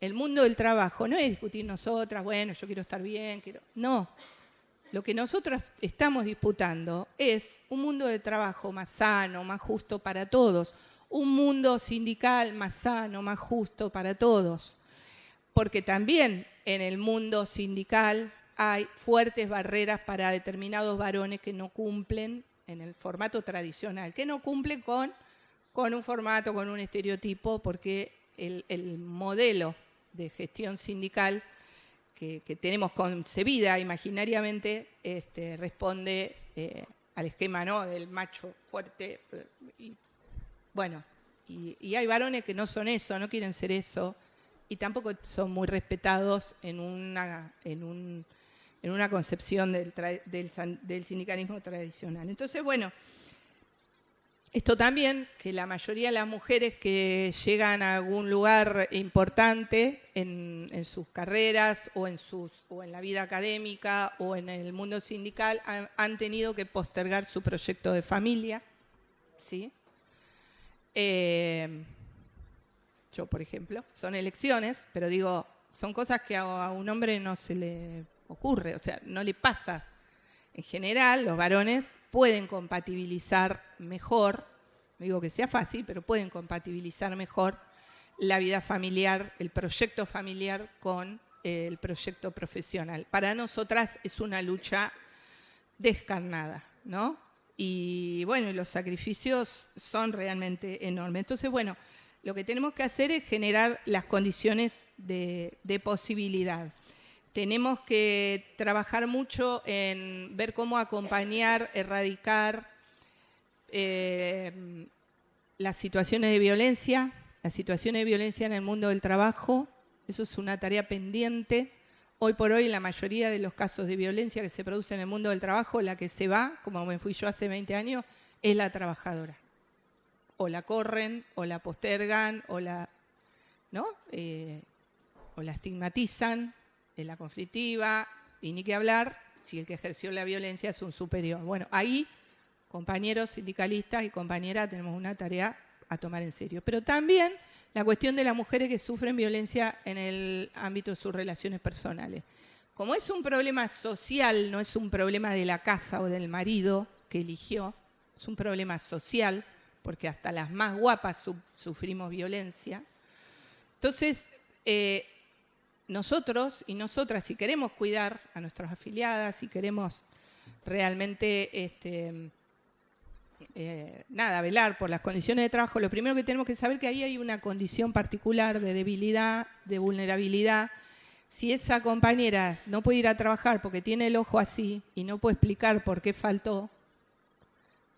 el mundo del trabajo no es discutir nosotras, bueno, yo quiero estar bien, no. Lo que nosotros estamos disputando es un mundo de trabajo más sano, más justo para todos, un mundo sindical más sano, más justo para todos. Porque también en el mundo sindical hay fuertes barreras para determinados varones que no cumplen en el formato tradicional, que no cumplen con un formato, con un estereotipo, porque el modelo de gestión sindical que tenemos concebida imaginariamente responde al esquema, ¿no?, del macho fuerte. Y hay varones que no son eso, no quieren ser eso, y tampoco son muy respetados en una concepción del sindicalismo tradicional. Entonces, esto también, que la mayoría de las mujeres que llegan a algún lugar importante en sus carreras o en la vida académica o en el mundo sindical han tenido que postergar su proyecto de familia, ¿sí? Yo, por ejemplo, son elecciones, pero digo, son cosas que a un hombre no se le ocurre, o sea, no le pasa. En general, los varones pueden compatibilizar mejor, no digo que sea fácil, pero pueden compatibilizar mejor la vida familiar, el proyecto familiar con el proyecto profesional. Para nosotras es una lucha descarnada, ¿no? Y los sacrificios son realmente enormes. Entonces, lo que tenemos que hacer es generar las condiciones de posibilidad. Tenemos que trabajar mucho en ver cómo acompañar, erradicar las situaciones de violencia en el mundo del trabajo. Eso es una tarea pendiente. Hoy por hoy, en la mayoría de los casos de violencia que se producen en el mundo del trabajo, la que se va, como me fui yo hace 20 años, es la trabajadora. O la corren, o la postergan, o la, ¿no? O la estigmatizan, es la conflictiva, y ni que hablar si el que ejerció la violencia es un superior. Bueno, ahí, compañeros sindicalistas y compañeras, tenemos una tarea a tomar en serio. Pero también la cuestión de las mujeres que sufren violencia en el ámbito de sus relaciones personales. Como es un problema social, no es un problema de la casa o del marido que eligió, es un problema social, porque hasta las más guapas sufrimos violencia. Entonces, nosotros y nosotras, si queremos cuidar a nuestras afiliadas, si queremos realmente velar por las condiciones de trabajo, lo primero que tenemos que saber es que ahí hay una condición particular de debilidad, de vulnerabilidad. Si esa compañera no puede ir a trabajar porque tiene el ojo así y no puede explicar por qué faltó,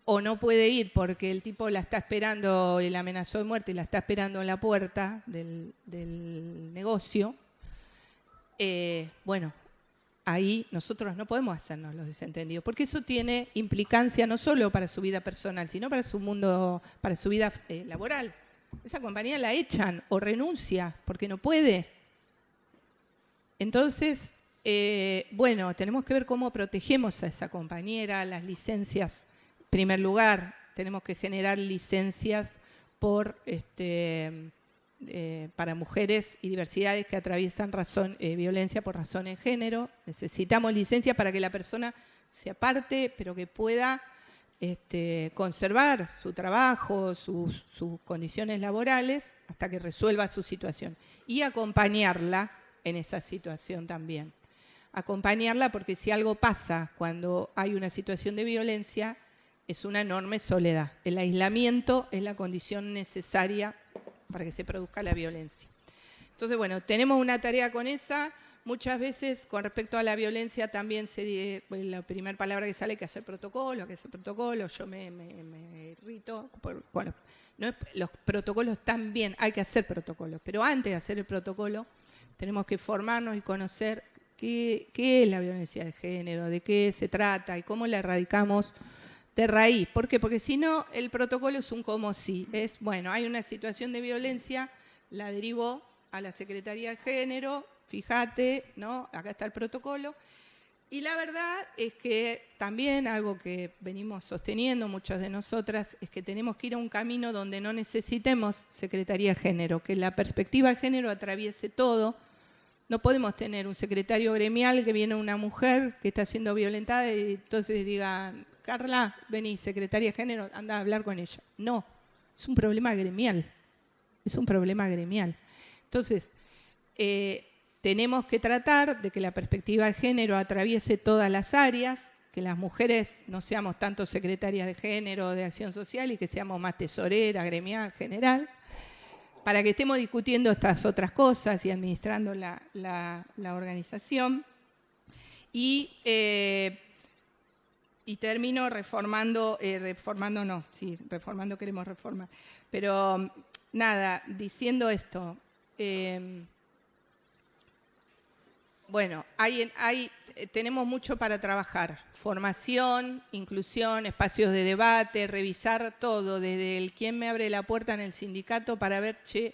o no puede ir porque el tipo la está esperando y la amenazó de muerte y la está esperando en la puerta del negocio, bueno, ahí nosotros no podemos hacernos los desentendidos, porque eso tiene implicancia no solo para su vida personal, sino para su mundo, para su vida laboral. Esa compañía la echan o renuncia porque no puede. Entonces, bueno, tenemos que ver cómo protegemos a esa compañera, las licencias. En primer lugar, tenemos que generar licencias por para mujeres y diversidades que atraviesan violencia por razón de género. Necesitamos licencias para que la persona se aparte, pero que pueda conservar su trabajo, sus condiciones laborales, hasta que resuelva su situación. Y acompañarla en esa situación también. Acompañarla porque si algo pasa cuando hay una situación de violencia, es una enorme soledad. El aislamiento es la condición necesaria para que se produzca la violencia. Entonces, bueno, tenemos una tarea con esa. Muchas veces, con respecto a la violencia, también la primera palabra que sale es que hacer protocolo, yo me irrito. Bueno, los protocolos están bien, hay que hacer protocolos, pero antes de hacer el protocolo, tenemos que formarnos y conocer qué es la violencia de género, de qué se trata y cómo la erradicamos de raíz. ¿Por qué? Porque si no, el protocolo es un como si. Es, bueno, hay una situación de violencia, la derivo a la Secretaría de Género, fíjate, ¿no? Acá está el protocolo. Y la verdad es que también algo que venimos sosteniendo muchas de nosotras es que tenemos que ir a un camino donde no necesitemos Secretaría de Género, que la perspectiva de género atraviese todo. No podemos tener un secretario gremial que viene una mujer que está siendo violentada y entonces diga, Carla, vení, secretaria de género, anda a hablar con ella. No, es un problema gremial. Es un problema gremial. Entonces, tenemos que tratar de que la perspectiva de género atraviese todas las áreas, que las mujeres no seamos tanto secretarias de género, de acción social, y que seamos más tesorera, gremial, general, para que estemos discutiendo estas otras cosas y administrando la organización. Y termino reformando queremos reformar. Pero nada, diciendo esto, bueno, tenemos mucho para trabajar. Formación, inclusión, espacios de debate, revisar todo, desde el quién me abre la puerta en el sindicato para ver, si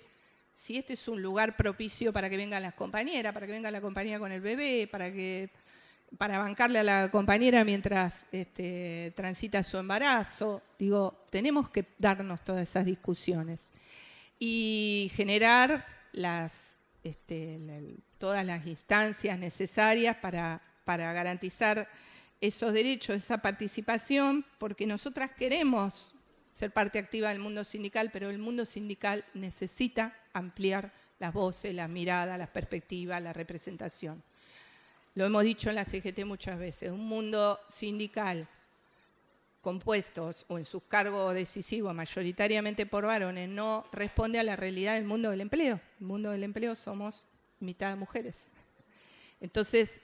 este es un lugar propicio para que vengan las compañeras, para que venga la compañera con el bebé, para bancarle a la compañera mientras transita su embarazo. Digo, tenemos que darnos todas esas discusiones y generar todas las instancias necesarias para garantizar esos derechos, esa participación, porque nosotras queremos ser parte activa del mundo sindical, pero el mundo sindical necesita ampliar las voces, las miradas, las perspectivas, la representación. Lo hemos dicho en la CGT muchas veces, un mundo sindical compuestos o en sus cargos decisivos mayoritariamente por varones no responde a la realidad del mundo del empleo. El mundo del empleo somos mitad mujeres. Entonces,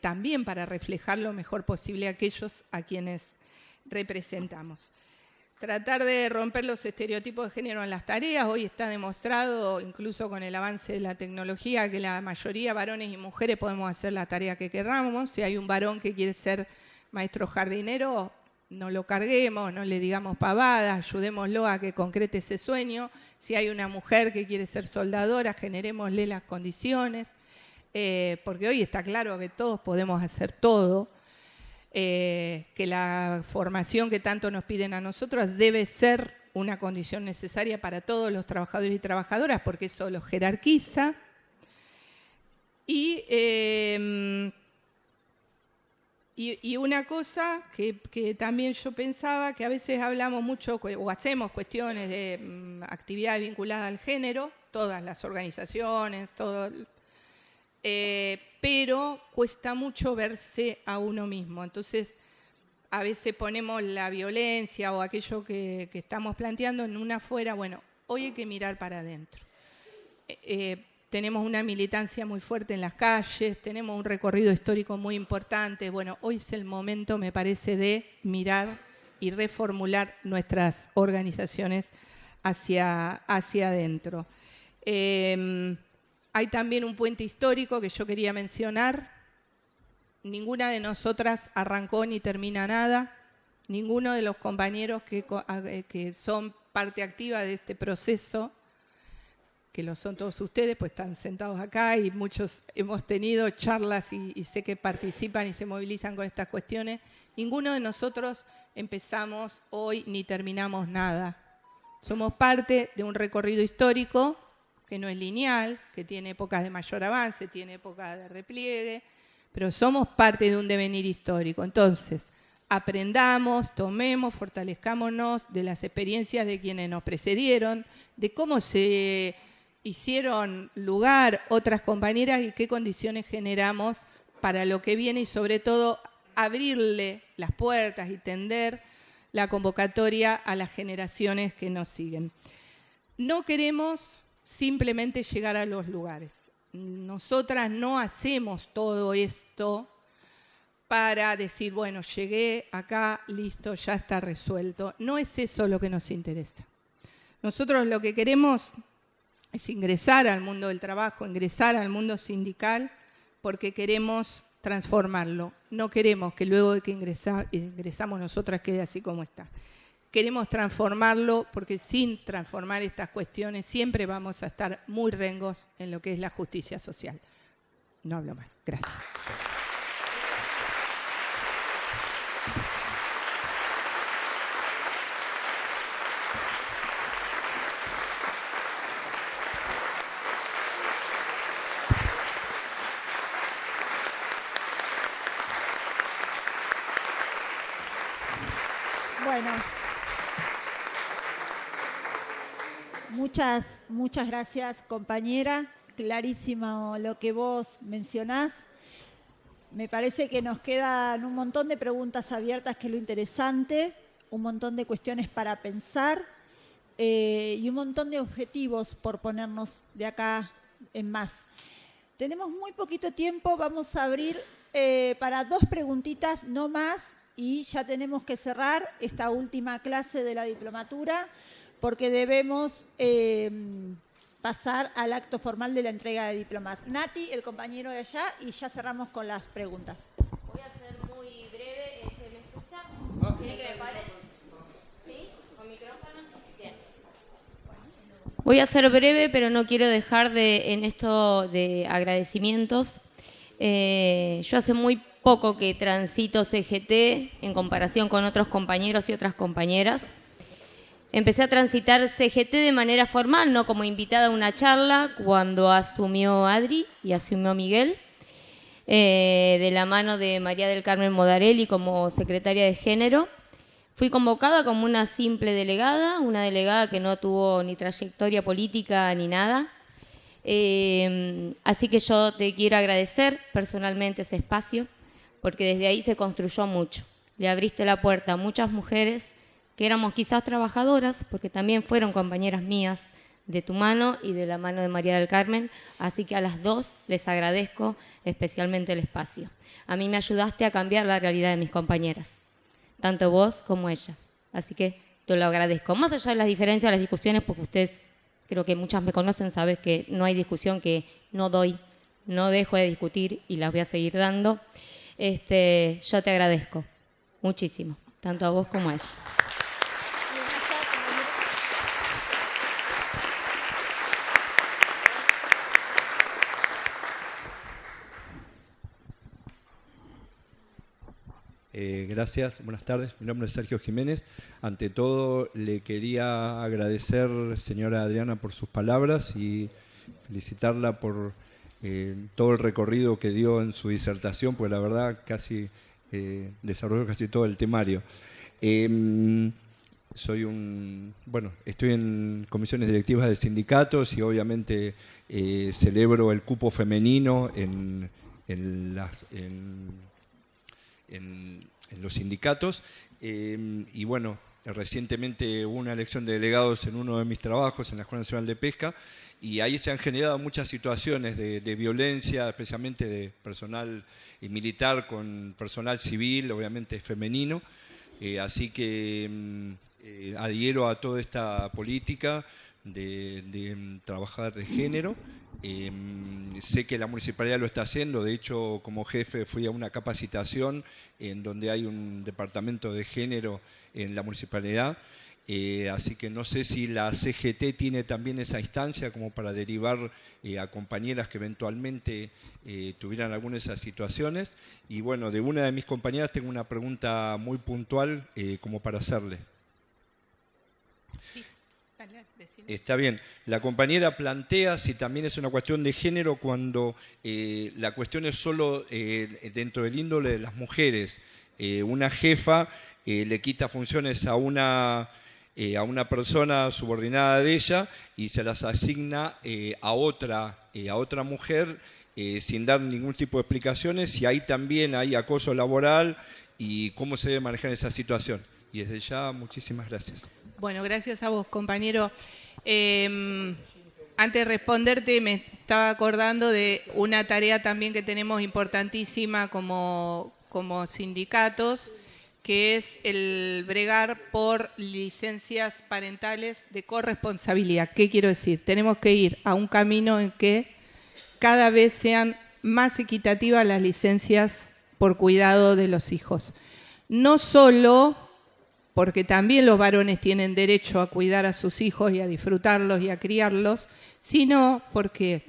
también para reflejar lo mejor posible a aquellos a quienes representamos. tratar de romper los estereotipos de género en las tareas. Hoy está demostrado, incluso con el avance de la tecnología, que la mayoría, varones y mujeres, podemos hacer la tarea que queramos. Si hay un varón que quiere ser maestro jardinero, no lo carguemos, no le digamos pavadas, ayudémoslo a que concrete ese sueño. Si hay una mujer que quiere ser soldadora, generémosle las condiciones, porque hoy está claro que todos podemos hacer todo, que la formación que tanto nos piden a nosotros debe ser una condición necesaria para todos los trabajadores y trabajadoras, porque eso los jerarquiza. Y una cosa que también yo pensaba, que a veces hablamos mucho o hacemos cuestiones de actividades vinculadas al género, todas las organizaciones, pero cuesta mucho verse a uno mismo. Entonces, a veces ponemos la violencia o aquello que estamos planteando en una afuera. Bueno, hoy hay que mirar para adentro. Tenemos una militancia muy fuerte en las calles, tenemos un recorrido histórico muy importante. Bueno, hoy es el momento, me parece, de mirar y reformular nuestras organizaciones hacia adentro. Hay también un puente histórico que yo quería mencionar. Ninguna de nosotras arrancó ni termina nada. Ninguno de los compañeros que son parte activa de este proceso, que lo son todos ustedes, pues están sentados acá y muchos hemos tenido charlas y sé que participan y se movilizan con estas cuestiones. Ninguno de nosotros empezamos hoy ni terminamos nada. Somos parte de un recorrido histórico que no es lineal, que tiene épocas de mayor avance, tiene épocas de repliegue, pero somos parte de un devenir histórico. Entonces, aprendamos, tomemos, fortalezcámonos de las experiencias de quienes nos precedieron, de cómo se hicieron lugar otras compañeras y qué condiciones generamos para lo que viene y sobre todo abrirle las puertas y tender la convocatoria a las generaciones que nos siguen. No queremos simplemente llegar a los lugares. Nosotras no hacemos todo esto para decir, bueno, llegué acá, listo, ya está resuelto. No es eso lo que nos interesa. Nosotros lo que queremos es ingresar al mundo del trabajo, ingresar al mundo sindical, porque queremos transformarlo. No queremos que luego de que ingresamos nosotras quede así como está. Queremos transformarlo porque sin transformar estas cuestiones siempre vamos a estar muy rengos en lo que es la justicia social. No hablo más. Gracias. Bueno, muchas gracias, compañera. Clarísimo lo que vos mencionás. Me parece que nos quedan un montón de preguntas abiertas, que es lo interesante, un montón de cuestiones para pensar y un montón de objetivos por ponernos de acá en más. Tenemos muy poquito tiempo, vamos a abrir para 2 preguntitas, no más, y ya tenemos que cerrar esta última clase de la diplomatura porque debemos pasar al acto formal de la entrega de diplomas. Nati, el compañero de allá, y ya cerramos con las preguntas. Voy a ser muy breve. ¿Se me escucha? ¿Quiere que me pare? ¿Sí? ¿Con micrófono? Bien. Voy a ser breve, pero no quiero dejar en esto de agradecimientos. Yo hace muy poco que transito CGT en comparación con otros compañeros y otras compañeras. Empecé a transitar CGT de manera formal, no como invitada a una charla, cuando asumió Adri y asumió Miguel, de la mano de María del Carmen Modarelli como secretaria de Género. Fui convocada como una simple delegada, una delegada que no tuvo ni trayectoria política ni nada. Así que yo te quiero agradecer personalmente ese espacio, porque desde ahí se construyó mucho. Le abriste la puerta a muchas mujeres que éramos quizás trabajadoras, porque también fueron compañeras mías de tu mano y de la mano de María del Carmen, así que a las 2 les agradezco especialmente el espacio. A mí me ayudaste a cambiar la realidad de mis compañeras, tanto vos como ella, así que te lo agradezco. Más allá de las diferencias, las discusiones, porque ustedes, creo que muchas me conocen, sabes que no hay discusión que no doy, no dejo de discutir y las voy a seguir dando. Yo te agradezco muchísimo, tanto a vos como a ella. Gracias, buenas tardes. Mi nombre es Sergio Jiménez. Ante todo, le quería agradecer, señora Adriana, por sus palabras y felicitarla por todo el recorrido que dio en su disertación, pues la verdad casi desarrolló casi todo el temario. Estoy en comisiones directivas de sindicatos y obviamente celebro el cupo femenino en los sindicatos y bueno, recientemente hubo una elección de delegados en uno de mis trabajos en la Escuela Nacional de Pesca y ahí se han generado muchas situaciones de violencia, especialmente de personal militar con personal civil, obviamente femenino, así que adhiero a toda esta política de trabajar de género. Sé que la municipalidad lo está haciendo, de hecho como jefe fui a una capacitación en donde hay un departamento de género en la municipalidad, así que no sé si la CGT tiene también esa instancia como para derivar a compañeras que eventualmente tuvieran alguna de esas situaciones. Y bueno, de una de mis compañeras tengo una pregunta muy puntual como para hacerle. Está bien. La compañera plantea si también es una cuestión de género cuando la cuestión es solo dentro del índole de las mujeres. Una jefa le quita funciones a una persona subordinada de ella y se las asigna a otra mujer sin dar ningún tipo de explicaciones, y ahí también hay acoso laboral y cómo se debe manejar esa situación. Y desde ya, muchísimas gracias. Bueno, gracias a vos, compañero. Antes de responderte, me estaba acordando de una tarea también que tenemos importantísima como sindicatos, que es el bregar por licencias parentales de corresponsabilidad. ¿Qué quiero decir? Tenemos que ir a un camino en que cada vez sean más equitativas las licencias por cuidado de los hijos. No solo porque también los varones tienen derecho a cuidar a sus hijos y a disfrutarlos y a criarlos, sino porque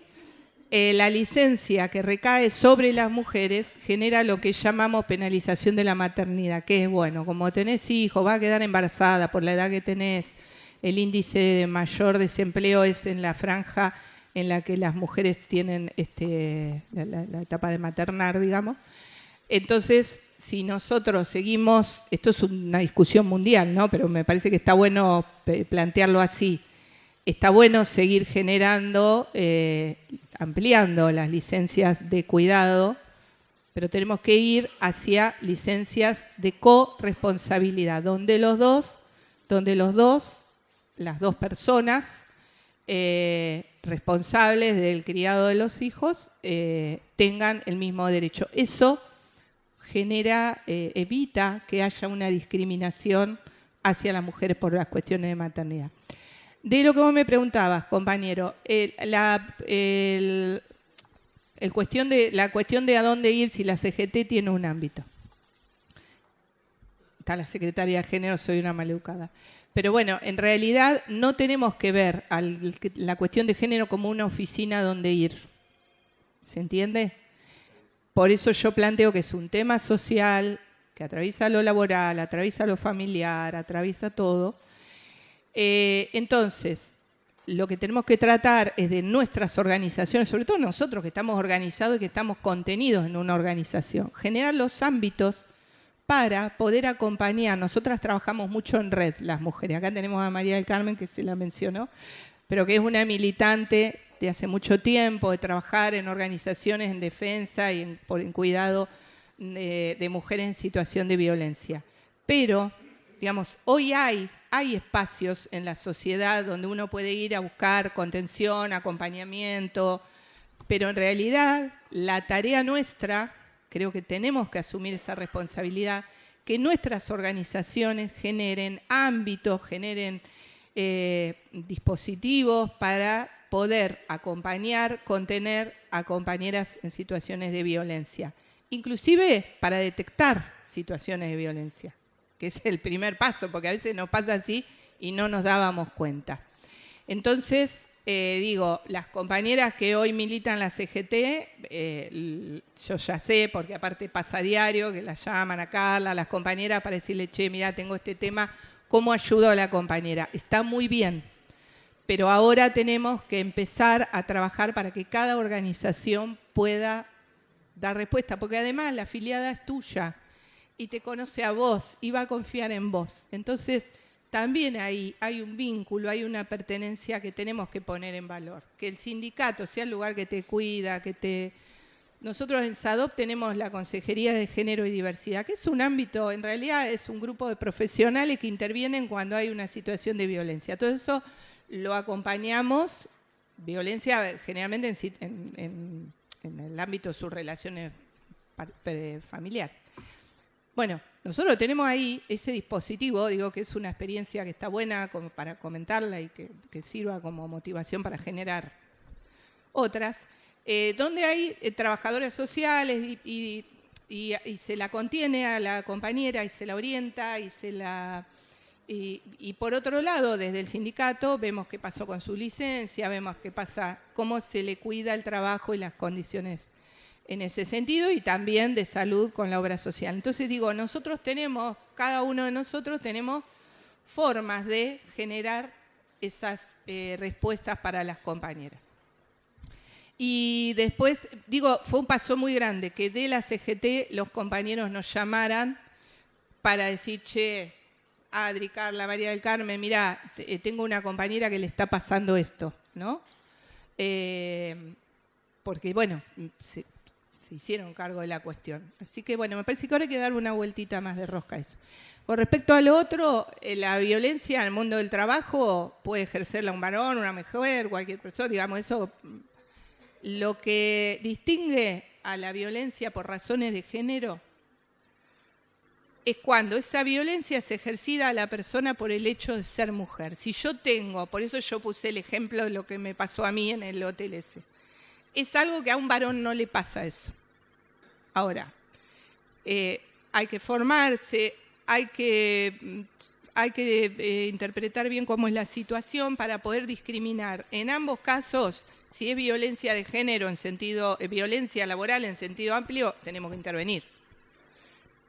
la licencia que recae sobre las mujeres genera lo que llamamos penalización de la maternidad, que es, bueno, como tenés hijos, vas a quedar embarazada por la edad que tenés, el índice de mayor desempleo es en la franja en la que las mujeres tienen la etapa de maternar, digamos. Entonces, si nosotros seguimos, esto es una discusión mundial, ¿no? Pero me parece que está bueno plantearlo así. Está bueno seguir generando, ampliando las licencias de cuidado, pero tenemos que ir hacia licencias de corresponsabilidad, donde las dos personas responsables del criado de los hijos tengan el mismo derecho. Eso evita que haya una discriminación hacia las mujeres por las cuestiones de maternidad. De lo que vos me preguntabas, compañero, la cuestión de a dónde ir si la CGT tiene un ámbito. Está la secretaria de Género, soy una maleducada. Pero bueno, en realidad no tenemos que ver la cuestión de género como una oficina donde ir. ¿Se entiende? Por eso yo planteo que es un tema social, que atraviesa lo laboral, atraviesa lo familiar, atraviesa todo. Entonces, lo que tenemos que tratar es de nuestras organizaciones, sobre todo nosotros que estamos organizados y que estamos contenidos en una organización, generar los ámbitos para poder acompañar. Nosotras trabajamos mucho en red, las mujeres. Acá tenemos a María del Carmen, que se la mencionó, pero que es una militante de hace mucho tiempo, de trabajar en organizaciones en defensa y en cuidado de mujeres en situación de violencia. Pero, digamos, hoy hay espacios en la sociedad donde uno puede ir a buscar contención, acompañamiento, pero en realidad la tarea nuestra, creo que tenemos que asumir esa responsabilidad, que nuestras organizaciones generen ámbitos, generen dispositivos para poder acompañar, contener a compañeras en situaciones de violencia, inclusive para detectar situaciones de violencia, que es el primer paso, porque a veces nos pasa así y no nos dábamos cuenta. Entonces, las compañeras que hoy militan la CGT, yo ya sé, porque aparte pasa a diario, que las llaman a Carla, las compañeras para decirle, che, mira, tengo este tema, ¿cómo ayudo a la compañera? Está muy bien, pero ahora tenemos que empezar a trabajar para que cada organización pueda dar respuesta, porque además la afiliada es tuya y te conoce a vos y va a confiar en vos. Entonces, también ahí hay un vínculo, hay una pertenencia que tenemos que poner en valor. Que el sindicato sea el lugar que te cuida, Nosotros en SADOP tenemos la Consejería de Género y Diversidad, que es un ámbito, en realidad es un grupo de profesionales que intervienen cuando hay una situación de violencia. Todo eso lo acompañamos, violencia generalmente en el ámbito de sus relaciones familiares. Bueno, nosotros tenemos ahí ese dispositivo, digo que es una experiencia que está buena como para comentarla y que sirva como motivación para generar otras, donde hay trabajadoras sociales y se la contiene a la compañera y se la orienta y por otro lado, desde el sindicato vemos qué pasó con su licencia, vemos qué pasa, cómo se le cuida el trabajo y las condiciones en ese sentido, y también de salud con la obra social. Entonces nosotros tenemos, cada uno de nosotros tenemos formas de generar esas respuestas para las compañeras. Y después, fue un paso muy grande que de la CGT los compañeros nos llamaran para decir, che, Adri, Carla, María del Carmen, mirá, tengo una compañera que le está pasando esto, ¿no? Porque, bueno, se hicieron cargo de la cuestión. Así que, bueno, me parece que ahora hay que dar una vueltita más de rosca a eso. Con respecto a lo otro, la violencia en el mundo del trabajo puede ejercerla un varón, una mujer, cualquier persona, digamos, eso. Lo que distingue a la violencia por razones de género es cuando esa violencia es ejercida a la persona por el hecho de ser mujer. Si yo tengo, por eso yo puse el ejemplo de lo que me pasó a mí en el hotel ese. Es algo que a un varón no le pasa eso. Ahora, hay que formarse, hay que interpretar bien cómo es la situación para poder discriminar. En ambos casos, si es violencia de género en sentido, violencia laboral en sentido amplio, tenemos que intervenir.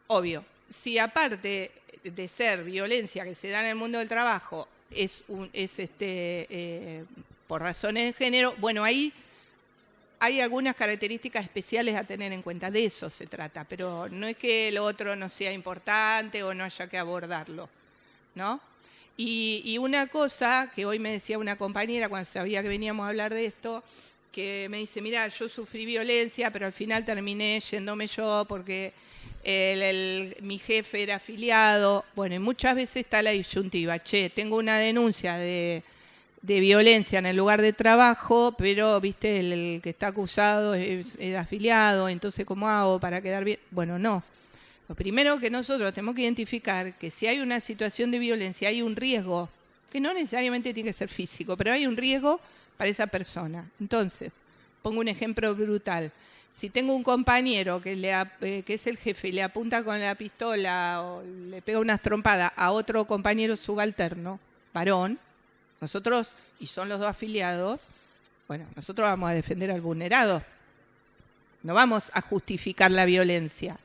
Obvio. Si aparte de ser violencia que se da en el mundo del trabajo es por razones de género, bueno, ahí hay algunas características especiales a tener en cuenta, de eso se trata, pero no es que lo otro no sea importante o no haya que abordarlo, ¿no? Y una cosa que hoy me decía una compañera cuando sabía que veníamos a hablar de esto, que me dice, mira, yo sufrí violencia, pero al final terminé yéndome yo porque mi jefe era afiliado. Bueno, y muchas veces está la disyuntiva, che, tengo una denuncia de violencia en el lugar de trabajo, pero, viste, el que está acusado es afiliado, entonces, ¿cómo hago para quedar bien? Bueno, no. Lo primero que nosotros tenemos que identificar que si hay una situación de violencia, hay un riesgo, que no necesariamente tiene que ser físico, pero hay un riesgo para esa persona. Entonces, pongo un ejemplo brutal. Si tengo un compañero que es el jefe y le apunta con la pistola o le pega unas trompadas a otro compañero subalterno, varón, nosotros, y son los dos afiliados, bueno, nosotros vamos a defender al vulnerado. No vamos a justificar la violencia.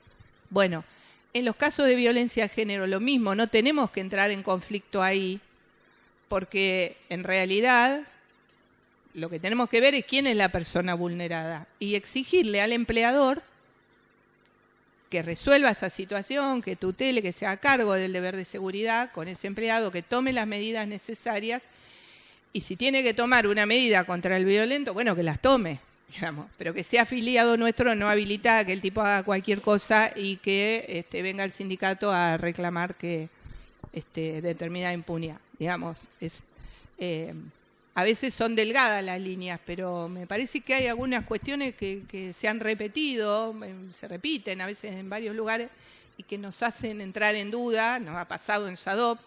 Bueno, en los casos de violencia de género lo mismo, no tenemos que entrar en conflicto ahí, porque en realidad lo que tenemos que ver es quién es la persona vulnerada y exigirle al empleador que resuelva esa situación, que tutele, que se haga cargo del deber de seguridad con ese empleado, que tome las medidas necesarias y si tiene que tomar una medida contra el violento, bueno, que las tome, digamos, pero que sea afiliado nuestro no habilita a que el tipo haga cualquier cosa y que venga el sindicato a reclamar que determinada impunidad, digamos. A veces son delgadas las líneas, pero me parece que hay algunas cuestiones que se han repetido, se repiten a veces en varios lugares y que nos hacen entrar en duda. Nos ha pasado en SADOP,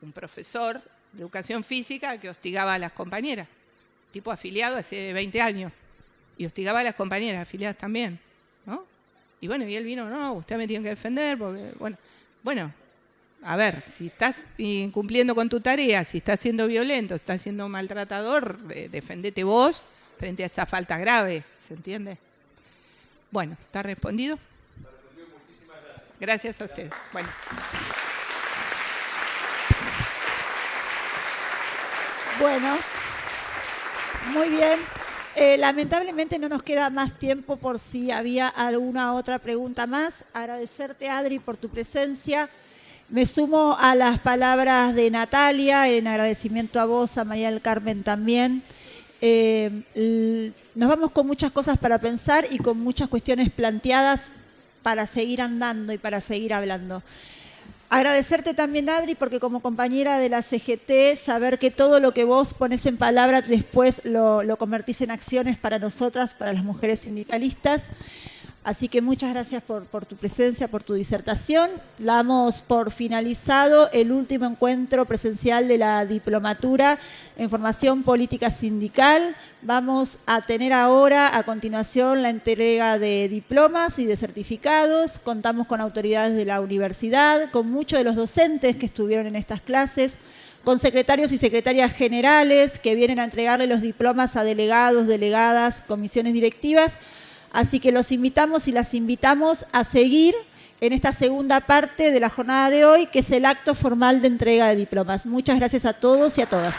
un profesor de educación física que hostigaba a las compañeras, tipo afiliado hace 20 años, y hostigaba a las compañeras afiliadas también, ¿no? Y bueno, y él vino, no, usted me tiene que defender, porque, bueno, a ver, si estás incumpliendo con tu tarea, si estás siendo violento, estás siendo maltratador, defendete vos frente a esa falta grave, ¿se entiende? Bueno, ¿está respondido? Muchísimas gracias. Gracias a ustedes. Bueno. Bueno, muy bien. Lamentablemente no nos queda más tiempo por si había alguna otra pregunta más. Agradecerte, Adri, por tu presencia. Me sumo a las palabras de Natalia, en agradecimiento a vos, a María del Carmen también. Nos vamos con muchas cosas para pensar y con muchas cuestiones planteadas para seguir andando y para seguir hablando. Agradecerte también, Adri, porque como compañera de la CGT, saber que todo lo que vos pones en palabras después lo convertís en acciones para nosotras, para las mujeres sindicalistas. Así que muchas gracias por tu presencia, por tu disertación. Damos por finalizado el último encuentro presencial de la diplomatura en formación política sindical. Vamos a tener ahora, a continuación, la entrega de diplomas y de certificados. Contamos con autoridades de la universidad, con muchos de los docentes que estuvieron en estas clases, con secretarios y secretarias generales que vienen a entregarle los diplomas a delegados, delegadas, comisiones directivas. Así que los invitamos y las invitamos a seguir en esta segunda parte de la jornada de hoy, que es el acto formal de entrega de diplomas. Muchas gracias a todos y a todas.